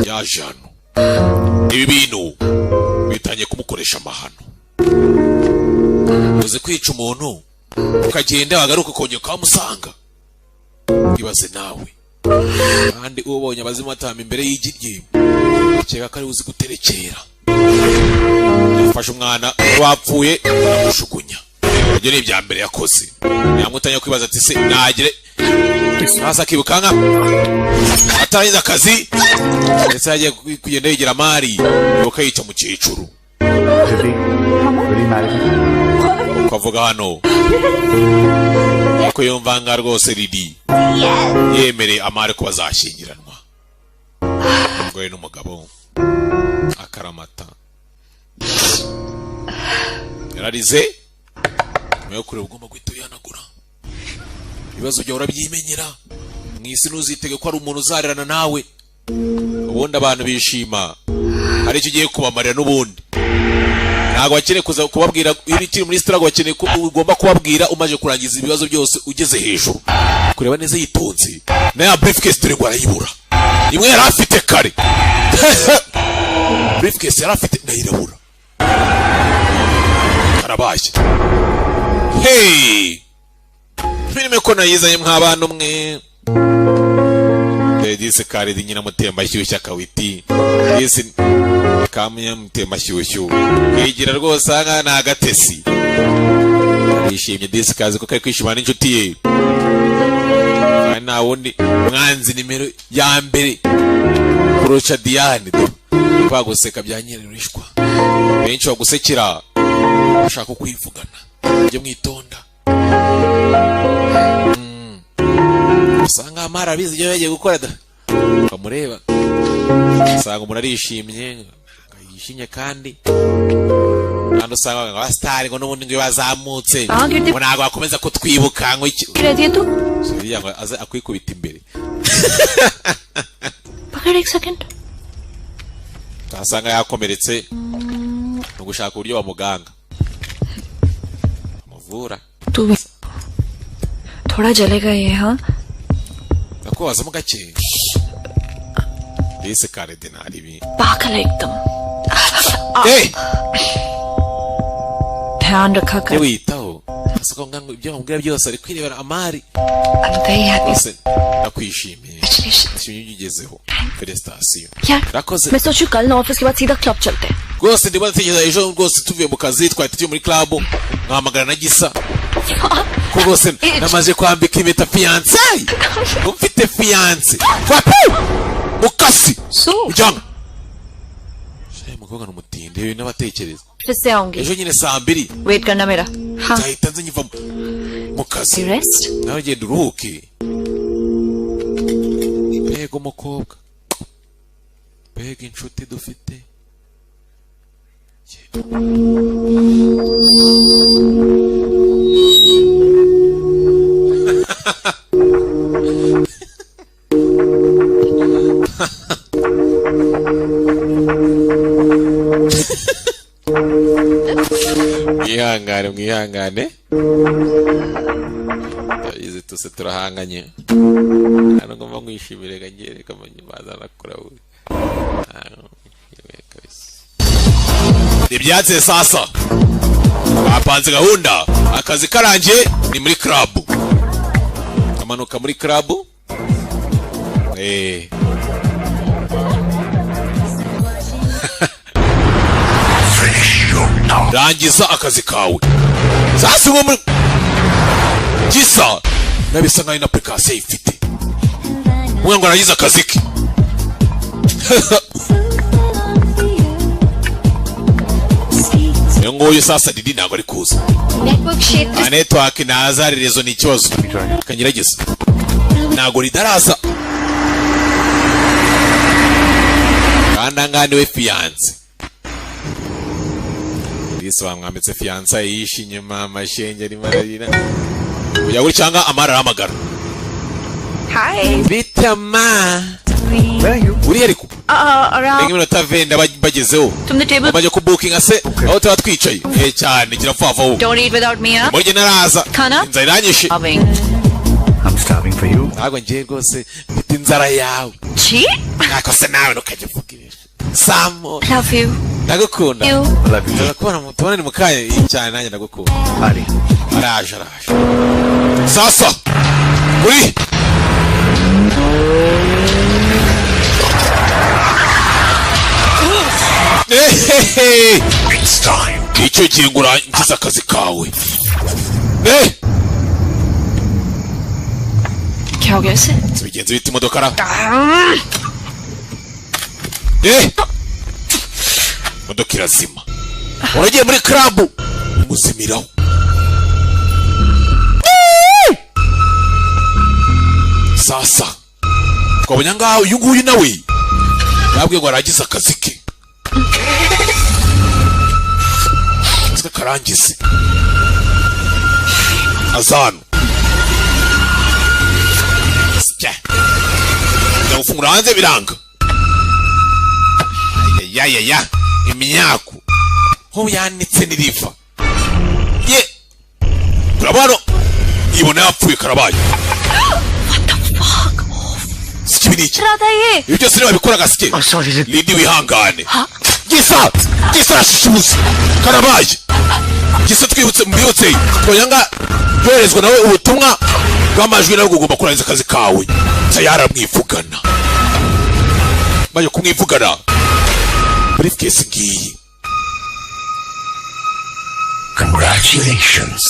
Yajano. Ibi bintu bitanye kumukoresha amahano. Uze kwica umuntu ukagenda wagaruka kongera kamusanga. Ibaze nawe. Kandi ubonye abazima atama imbere y'igirye. Ukeka kari uzi guterekera. Yafashe umwana wapfuye amushukunya. Ibyo ni ibya mbere yakoze. Yamutanya kwibaza ati se nagire sasa kibukanka atarinda akazi ndetse yagiye kugenda yigira mari yoka yica mukecuru. Ukavuga hano ko yumvanga rwose Ridi yemere amare ko bazashyingiranwa ngoye n'umugabo akaramata. Yararize mwe kure ugomba kwitoyanagura ibibazo byawe urabyimenyera mwisi nuzitege ko ari umuntu uzarerana nawe ubundi abantu bishima hari icyo ugiye kubamarira n'ubundi ntago bakeneye kuza kubabwira iri kiri muri struggle bakeneye ko ugomba kubabwira umaje kurangiza ibibazo byose ugeze hejuru kureba neza yitonze na ya briefcase turi gwarayibura imwe yari afite kare briefcase yari afite ndayirabura karabaye. Hey, filime ko nayizanye mw'abantu mwe dise kare di nyina mutemba shyushya kawiti dise kamya mutemba shyushyu kigira rwose anga na gatesi yishimye dise kazi ko kari kwishimana n'inshuti ye kandi na wundi mwanzi nimero ya mbere kurusha Diane baguseka byanyererishwa benshi bagusekera bashaka kwivugana byo mwitonda. Usanga amara bizi ibyo yagiye gukora da bamureba usanga umuntu arishimye yishimye kandi usanga ngo abasitari ngo n'ubundi ngo bazamutse ngo ntabwo bakomeza kutwibuka ngo iki siriya ngo aze akwikubita imbere. पकड़ एक second. Asanga yakomeretse no gushaka uburyo bamuganga amuvura. तू थोड़ा जलेगा ये हाँ. Nakubaza mu gake. Dise kare denari bi. पागल है एकदम. Hey. ध्यान रखा कर. Witaho. Asako ngango ibyo mubwira byose ari kwirebera amari. I'm very happy. Nakwishimiye. Ugezeho. Felicitation. Rakoze. मैं सोचूं कल ना ऑफिस के बाद सीधा क्लब चलते हैं. Rwose ndimo ndatekereza ejo rwose tuvuye mu kazi twahita muri club nkahamagara na Gisa ko rwose namaze kwambika impeta fiance ufite fiance mukasi ujyana mukobwa n'umutinde yewe n'abatekereza फिर से आऊंगी ejo nyine saa 2 वेट करना मेरा. हाँ. nzahita nze nyiva mu kazi nawe genda uruhuke. Mbega umukobwa mbega inshuti dufite. mwihangane izi tuse turahanganye hano ngomba mwishimire gangere kamanye bazana kura we kabisa. ibyatsi sasa bapanze gahunda akazi karangiye ni muri club amanuka muri club rangiza akazi kawe sasa ngo muri gisa nabisa nkaho application ifite ngo aragize akazi ke nguyu sasa Didi ntabwo ari kuza network naza rezo ni ikibazo kangerageza ntabwo ridaraza kandi we fiance Disi bamwambitse fiance yishi nyuma amashenge ari mararira ujya guri cyangwa amara ramagara Hi bitama uri ariko around iminota 20 bagezeho from the table baje ku booking ase aho tuba twicaye cyane kirapfafa wo don't eat without me huh murye naraza inzara iranyishe I'm starving for you. ntabwo ngiye rwose mfite inzara yawe chi nako se nawe nukajya uvugisha samo love you ndagukunda Love you. ndakubona mutubona ni mukaye cyane nanjye ndagukunda Ali. araje sasa uri It's time. icyo gihe ngo urangize akazi kawe क्या हो गया इसे bigenze bita imodoka ra imodoka irazima uragiye muri club umuzimiraho sasa twabonye ngaho uyu nguyu nawe nabwiye ngo aragize akazi ke karangize azano ndagufungura hanze biranga ya imyaku ho yanitse niriva ye urabona ibona yapfuye karabaye what the fuck sikibiniki rada ye ibyo byose babikora gasike Lidi wihangane gisa shishuzi karabaye gisa twibutse mbibutse twonyanga yoherezwa nawe ubutumwa bw'amajwi nawe ugomba kurangiza akazi kawe tayara mwivugana baje kumwivugana briefcase ngiyi Congratulations.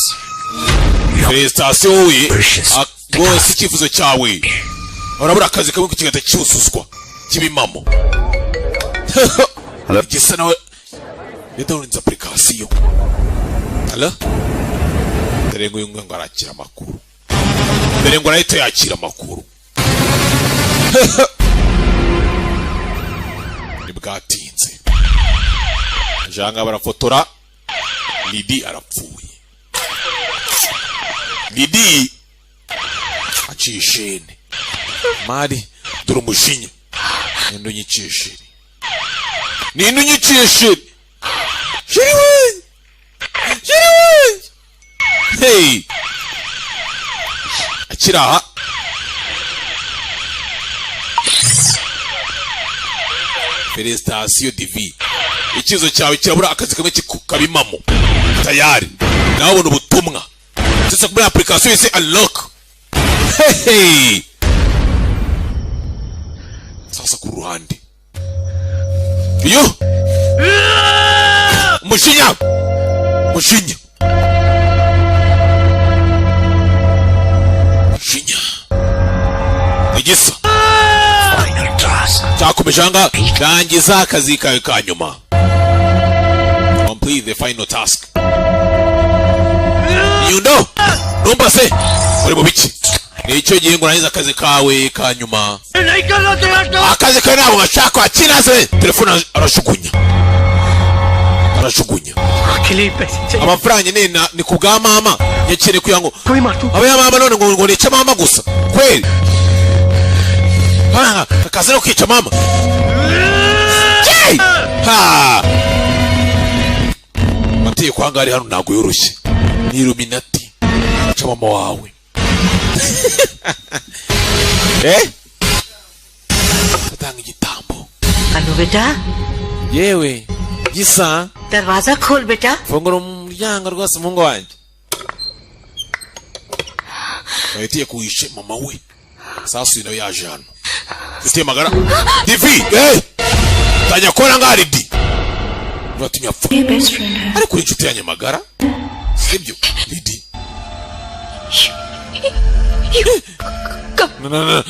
Felicitation we rwose icyifuzo cyawe urabura akazi kamwe ku kigata cyusuzwa kibimamo gisa nawe yadawuninze application hala dore ngo yunga ngo arakira amakuru dore ngo arahita yakira amakuru nibwatinze janga barafotora Lidi arapfuye Lidi acishene mari dore umujinya nendo nyicishene nendo nyicishene shiriwe hey akiraha Felicitation divi ikizo cyawe kirabura akazi kamwe kabimamo tayari nawe ubona ubutumwa sasa kuri application yise unlock hey sasa ku ruhande iyo mushinya igisa cyakomejanga rangiza akazi kawe ka nyuma complete the final task yundo numva se uri mu biki nicyo gihe ngo urangiza akazi kawe ka nyuma akazi kawe ntabwo gashaka kinaze telefone arashugunya amafaranga ni ku bwa mama yakire kugira ngo aba ya mama none ngo nice mama gusa kweli akazi no kwica mama mateye kwa ngari hano ntabwo yoroshye ni Illuminati aca mama wawe atanga igitambo Alo beta yewe gisa दरवाजा खोल बेटा. fungura umuryango rwose umuhungu wanjye. Bahitiye kuhishe mama we. Sasa ino yaje hano. Ufite magara. TV, tanya kora ngaridi. Batinya pfu. Best friend. Ariko inshuti yanjye magara. Sibyo, Lidi. No.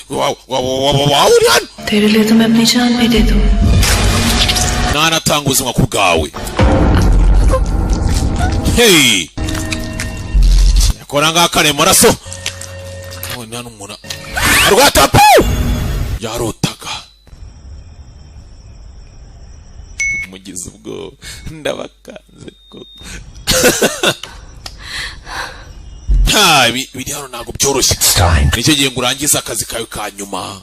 Wow. तेरे लिए तो मैं अपनी जान भी दे दूं. Nanatanga ubuzima ku bwawe. Hey. Yakora ngakane maraso. None n'umuntu. Arwata pu. Yarotaga. Mugize ubwo ndabakanze ko. Biri hano ntabwo byoroshye. Nicyo gihe ngurangiza akazi kawe ka nyuma.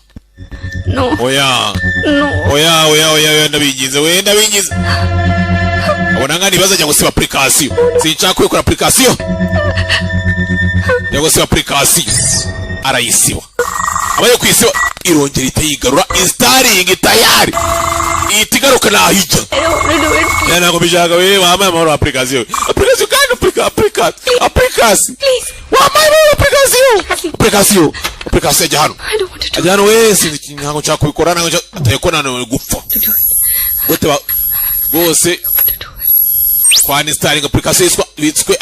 No. Oya. Ndabigize. Abona ngani bazajya gusiba application. Sinshaka kwikora application. Yago siba application. Arayisiba. Abaye kwisiba irongera itayigarura installing tayari. Itigaruka nahijya. Yana ngo bijaga we wamaye amahoro application. Application kandi application. Wamaye application. Application jahano. Ajano wese ntango nshaka kubikora nango atayekona no gupfa. Gote bose kwa installing application इसको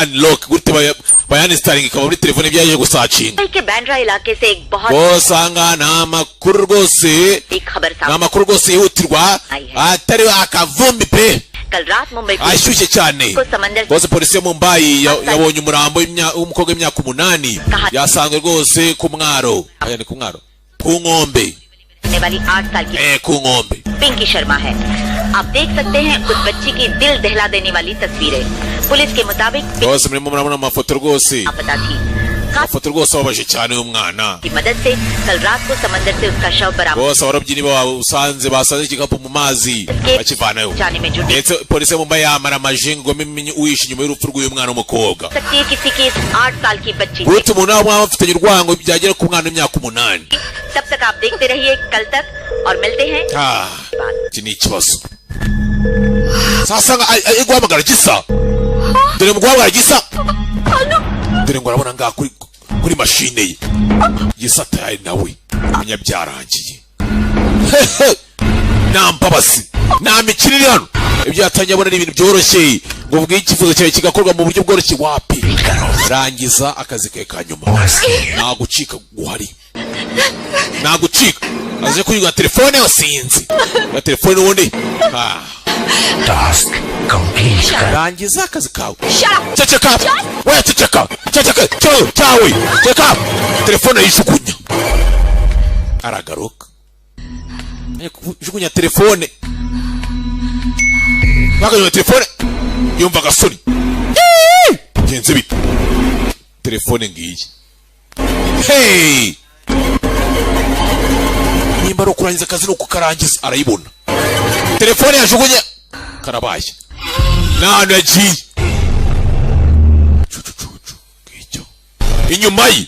unlock गुट्टे by installing ikaba muri telefone byaje gusacinga के बैंड्रा इलाके से एक बहुत bosanga namakuru rwose yihutirwa atari akavumbi pe कल रात Mumbai ashyushye cyane bose polisi yo Mumbai yabonye umurambo w'umukobwa w'imyaka 8 yasanzwe rwose ku mwaro aya ni ku mwaro ku ngombe वाली 8 साल की ku ngombe पिंकी शर्मा है आप देख सकते हैं उस बच्ची की दिल दहला देने वाली तस्वीरें पुलिस के मुताबिक bose muri murabona amafoto rwose पता थी amafoto rwose wabaje cyane y'umwana की मदद से कल रात को समंदर से उसका शव बरामद bose abarobyi basanze basanze igikapu mu mazi bakivanayo ndetse polisi yo Mumbai yamara amajingo mimenye uwishe inyuma y'urupfu rw'uyu mwana w'umukobwa किसी की 8 साल की बच्ची buti umuntu abo bafitanye urwango byagera ku mwana w'imyaka 8 तब तक आप देखते रहिए कल तक और मिलते हैं iki ni ikibazo sasa igwamagara gisa dore mu gwamagara gisa dore ngo arabona nga kuri machine ye gisa tayari nawe nya byarangiye nampabasi namikiriri hano ibyo yatanye abona ni ibintu byoroshye ngo ubwo ikifuzo cyawe kigakorwa mu buryo bworoshye wapi rangiza akazi kawe ka nyuma nagucika guhari nagucika aje kuyuga telefone wasinzi ya telefone ubundi task complete rangiza akazi kawe ceceka we ceceka cyawe ceceka telefone yishukunya aragaruka jukunya telefone bakanywa telefone yumva gasoni genze bite telefone ngiyi hey nimba ro kurangiza akazi no kukarangiza arayibona telefone yajugunye karabaye nano yagiye ngicyo inyuma yi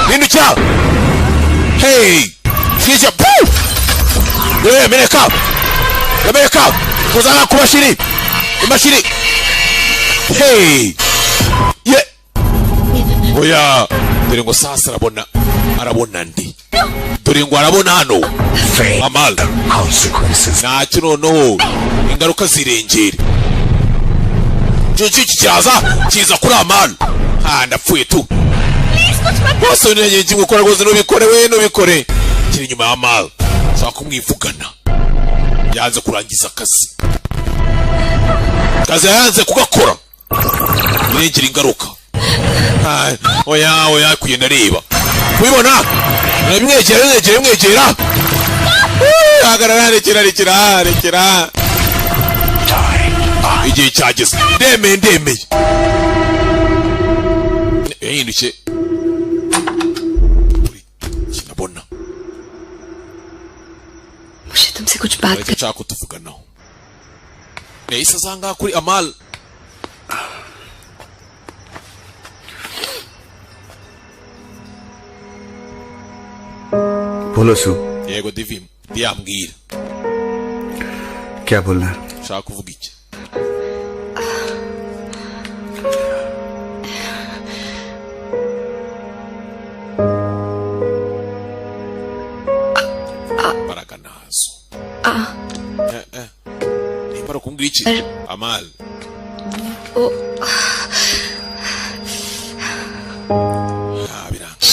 bintu cya hey kije pu meneka kuzana ku mashini hey ye oya dore ngo sasa arabona ndi dore ngo arabona hano amal consequences nacyo noneho ingaruka zirengere cyo kiza kuri amal ndapfuye tu bose ngiye gukora rwose nubikore kiri nyuma ya amal saka kumwivugana yanze kurangiza akazi yanze kugakora birengera ingaruka oya kugenda reba kubibona mwegera hagarara rekera igihe cyageze ndemeye yahinduke kinabona मुझे तुमसे कुछ बात करनी है kutuvuganaho nahise azanga kuri amal बोलो सु yego divim ndiyambwira क्या बोलना है? Shaka kuvuga iki? Mbaraga nazo. Nimbara kumbwira iki? Amal.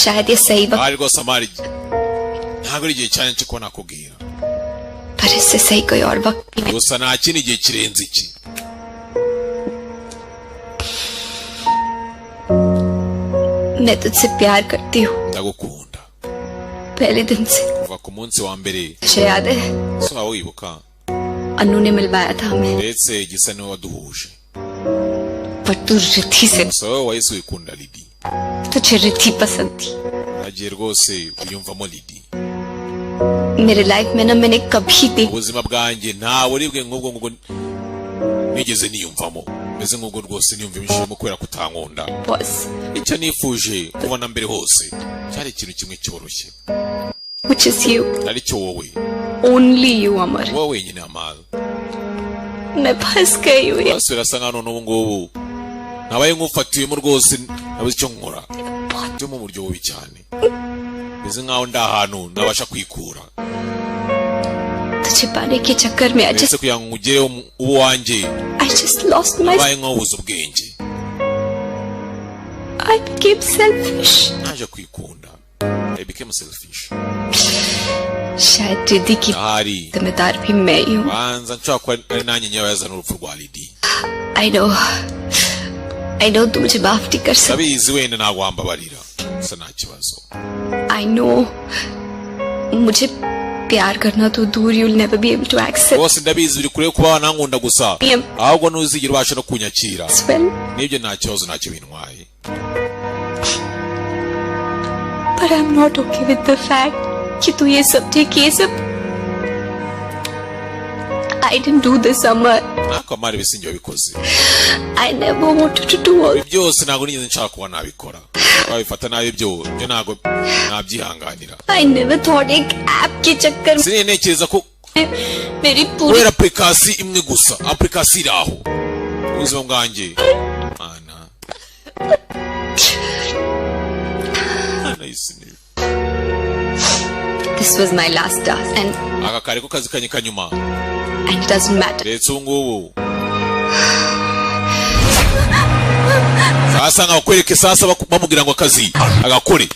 शायद ये सही वक्त Ari rwose Amari ntabwo ari igihe cyane cyo kubona nakubwira. पर इससे सही कोई और वक्त नहीं Gusa nta kindi gihe kirenze iki. मैं तुझसे प्यार करती हूँ Ndagukunda. पहले दिन से Kuva ku munsi wa mbere. तुझे याद है So aho wibuka. अनु ने मिलवाया था हमें Ndetse Gisa niwe waduhuje. पर तू रिथी से Gusa wowe wahise wikunda Lidi. तुझे रिथी पसंद थी Nagiye rwose uyumvamo Lidi. मेरे लाइफ में ना मैंने कभी भी Ubuzima bwanjye ntawe uribwe nk'ubwo nigeze niyumvamo. Meze nk'ubwo rwose niyumva imishimo kubera kutankunda. बस Icyo nifuje kubona mbere hose cyari ikintu kimwe cyoroshye. which is you Ari cyo wowe. only you Amar Wowe wenyine Amal. मैं फंस गई हूँ Basi birasa nkaho n'ubu ngubu nabaye nk'ufatiyemo rwose nabuze icyo nkora. Byo mu buryo bubi cyane. Meze nkaho ndi ahantu nabasha kwikura. तुझे पाने के चक्कर में Ndetse kugira ngo ugereho uwo wanjye I just lost my nabaye nk'ubuze ubwenge. I became selfish Naje kwikunda. I became selfish. शायद रिद्धि की Ahari जिम्मेदार भी मैं ही हूँ banza nshobora kuba ari nanjye nyirabayazana urupfu rwa Lidi. I know तू मुझे माफ नहीं कर सकती Ndabizi wenda ntabwo wambabarira. Gusa nta kibazo. I know मुझे प्यार करना तो दूर you'll never be able to accept Bose ndabizi uri kure kuba wanankunda gusa. Ahubwo ntuzigera ubasha no kunyakira. Nibyo nta kibazo ntacyo bintwaye. but I'm not okay with the fact कि तू ये सब ठीक ये सब I didn't do this Amar Nako Amari bisinjye wabikoze. I never wanted to do all Ibi byose ntabwo nigeze nshaka kuba nabikora. Wabifata nabi byo ntabwo nabyihanganira. I never thought एक ऐप के चक्कर में Sintekereza ko मेरी पूरी kubera application imwe gusa application iri aho ubuzima bwanjye ana This was my last task and aka kare ko kazi kanye kanyuma it doesn't matter ndetse ubu ngubu sasa nkakwereke sasa bamubwira ngo akazi agakore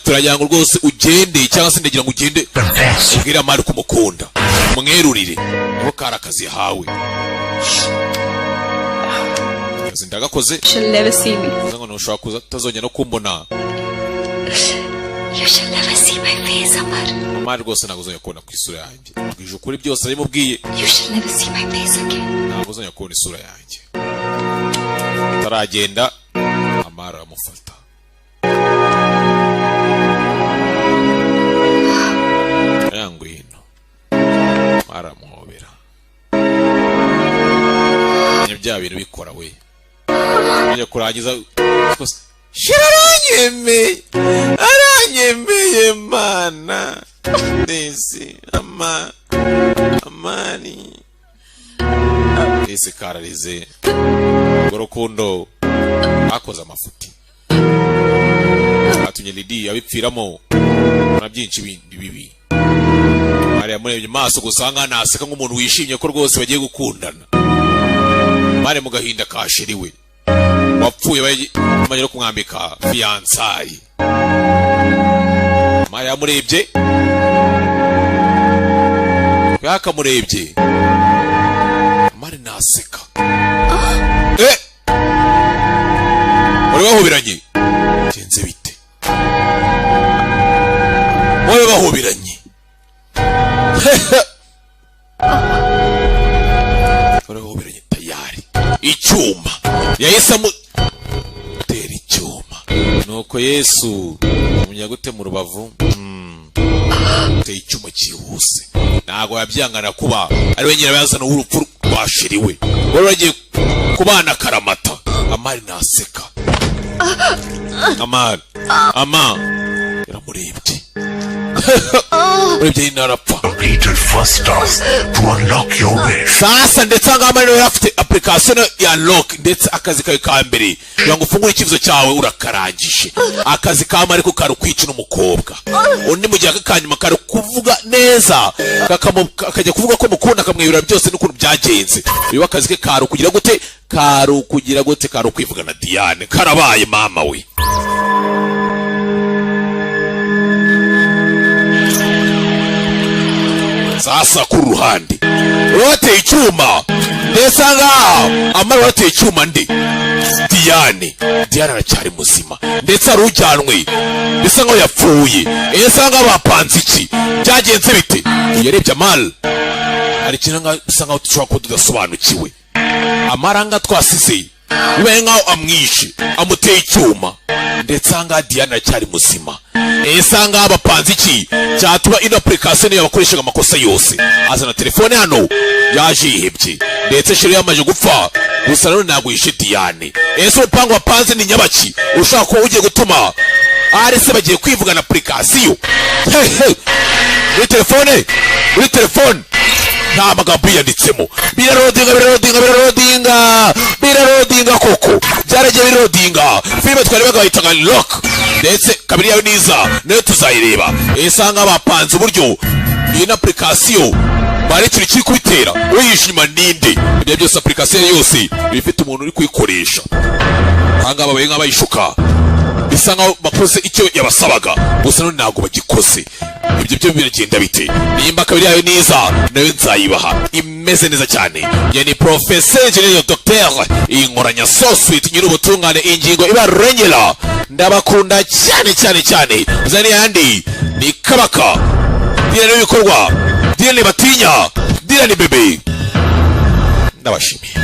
turagira ngo rwose ugende cyangwa se ndagira ngo ugende ubwire Amari kumukunda umwerurire niho kari akazi yahawe akazi ndagakoze shall never see me ngo ntushobora kuza utazongera no kumbona you shall never see my face Amar Amari rwose ntabwo uzongera kubona ku isura yanjye ubwije ukuri byose arimubwiye you shall never see my face again ntabwo uzongera kubona isura yanjye taragenda Amari aramufata yangwino aramuhobera bya bintu bikora we njya kurangiza aranyemeye mana ndese amani ese kararize urukundo akoze amafuti atumye Lidi abipfiramo na byinshi bindi bibi Mariya murebye maso gusanga naseka nk'umuntu wishimye ko rwose bagiye gukundana Mariya mu gahinda kashiriwe wapfuye bamaze no kumwambika fiançaille Mariya murebye yakamurebye Mariya naseka wari wahubiranye genze bite wari wahubiranye wari wahubiranye tayari icyuma yahise amutera icyuma nuko Yesu amenya gute mu rubavu teye icyuma cyihuse ntabwo yabyangana kuba ari we nyirabayazana w'urupfu rwashiriwe wari wagiye kubana karamata Amari naseka Amari ama yaramurebye urebye narapfa. Completed first task to unlock your wish. Sasa ndetse angama rero afite application ya unlock ndetse akazi kawe ka mbere kugira ngo ufungure ikibazo cyawe urakarangije. Akazi kama ariko karukwica n'umukobwa. Undi mu gihe akanyuma karukuvuga neza akajya kuvuga ko mukunda akamwibira byose n'ukuntu byagenze. Uyu akazi ke karukugira gute? Karukugira gute? Karukwivuga na Diane. Karabaye mama we. Sasa ku ruhande wateye icyuma ndetse ngaho amara wateye icyuma ndi Diane aracyari muzima ndetse arujyanwe bisa nkaho yapfuye. Ese ngaho bapanze iki? Byagenze bite? Yarebye Amal hari ikintu bisa nkaho dushobora kuba tudasobanukiwe. Amaranga twasize bibaye nkaho amwishe amuteye icyuma ndetse ngaho Diane aracyari muzima. Ese ngaho bapanze iki cyatuma ino application yabakoreshaga amakosa yose? Azana telefone hano yaje yihebye ndetse shiri yamaje gupfa gusa none ntabwo yishe Diane. Ese upango wapanze ni nyabaki ushaka ko ugiye gutuma se bagiye kwivugana application? Muri telefone nta magambo yanditsemo. Birarodinga koko byaragiye birodinga. Filime twari bagahita unlock ndetse kabiri yawe niza nayo tuzayireba. Ese ngaho bapanze uburyo iyi application bari kiri kubitera uyishima ninde? Ibyo byose application yose bifite umuntu uri kuyikoresha. Hanga babaye nk'abayishuka bisa nkaho bakoze icyo yabasabaga gusa none ntabwo bagikoze. Ibyo byo biragenda bite? Nimba kabiri yawe niza nayo nzayibaha imeze neza cyane. Yani Professeur Engineer Dr. Inkoranya so sweet nyir'ubutungane ingingo ibarengera. Ndabakunda cyane. Uzani yandi ni Kabaka. Dira ni bikorwa. Dira ni batinya. Dira ni bebe. Ndabashimiye.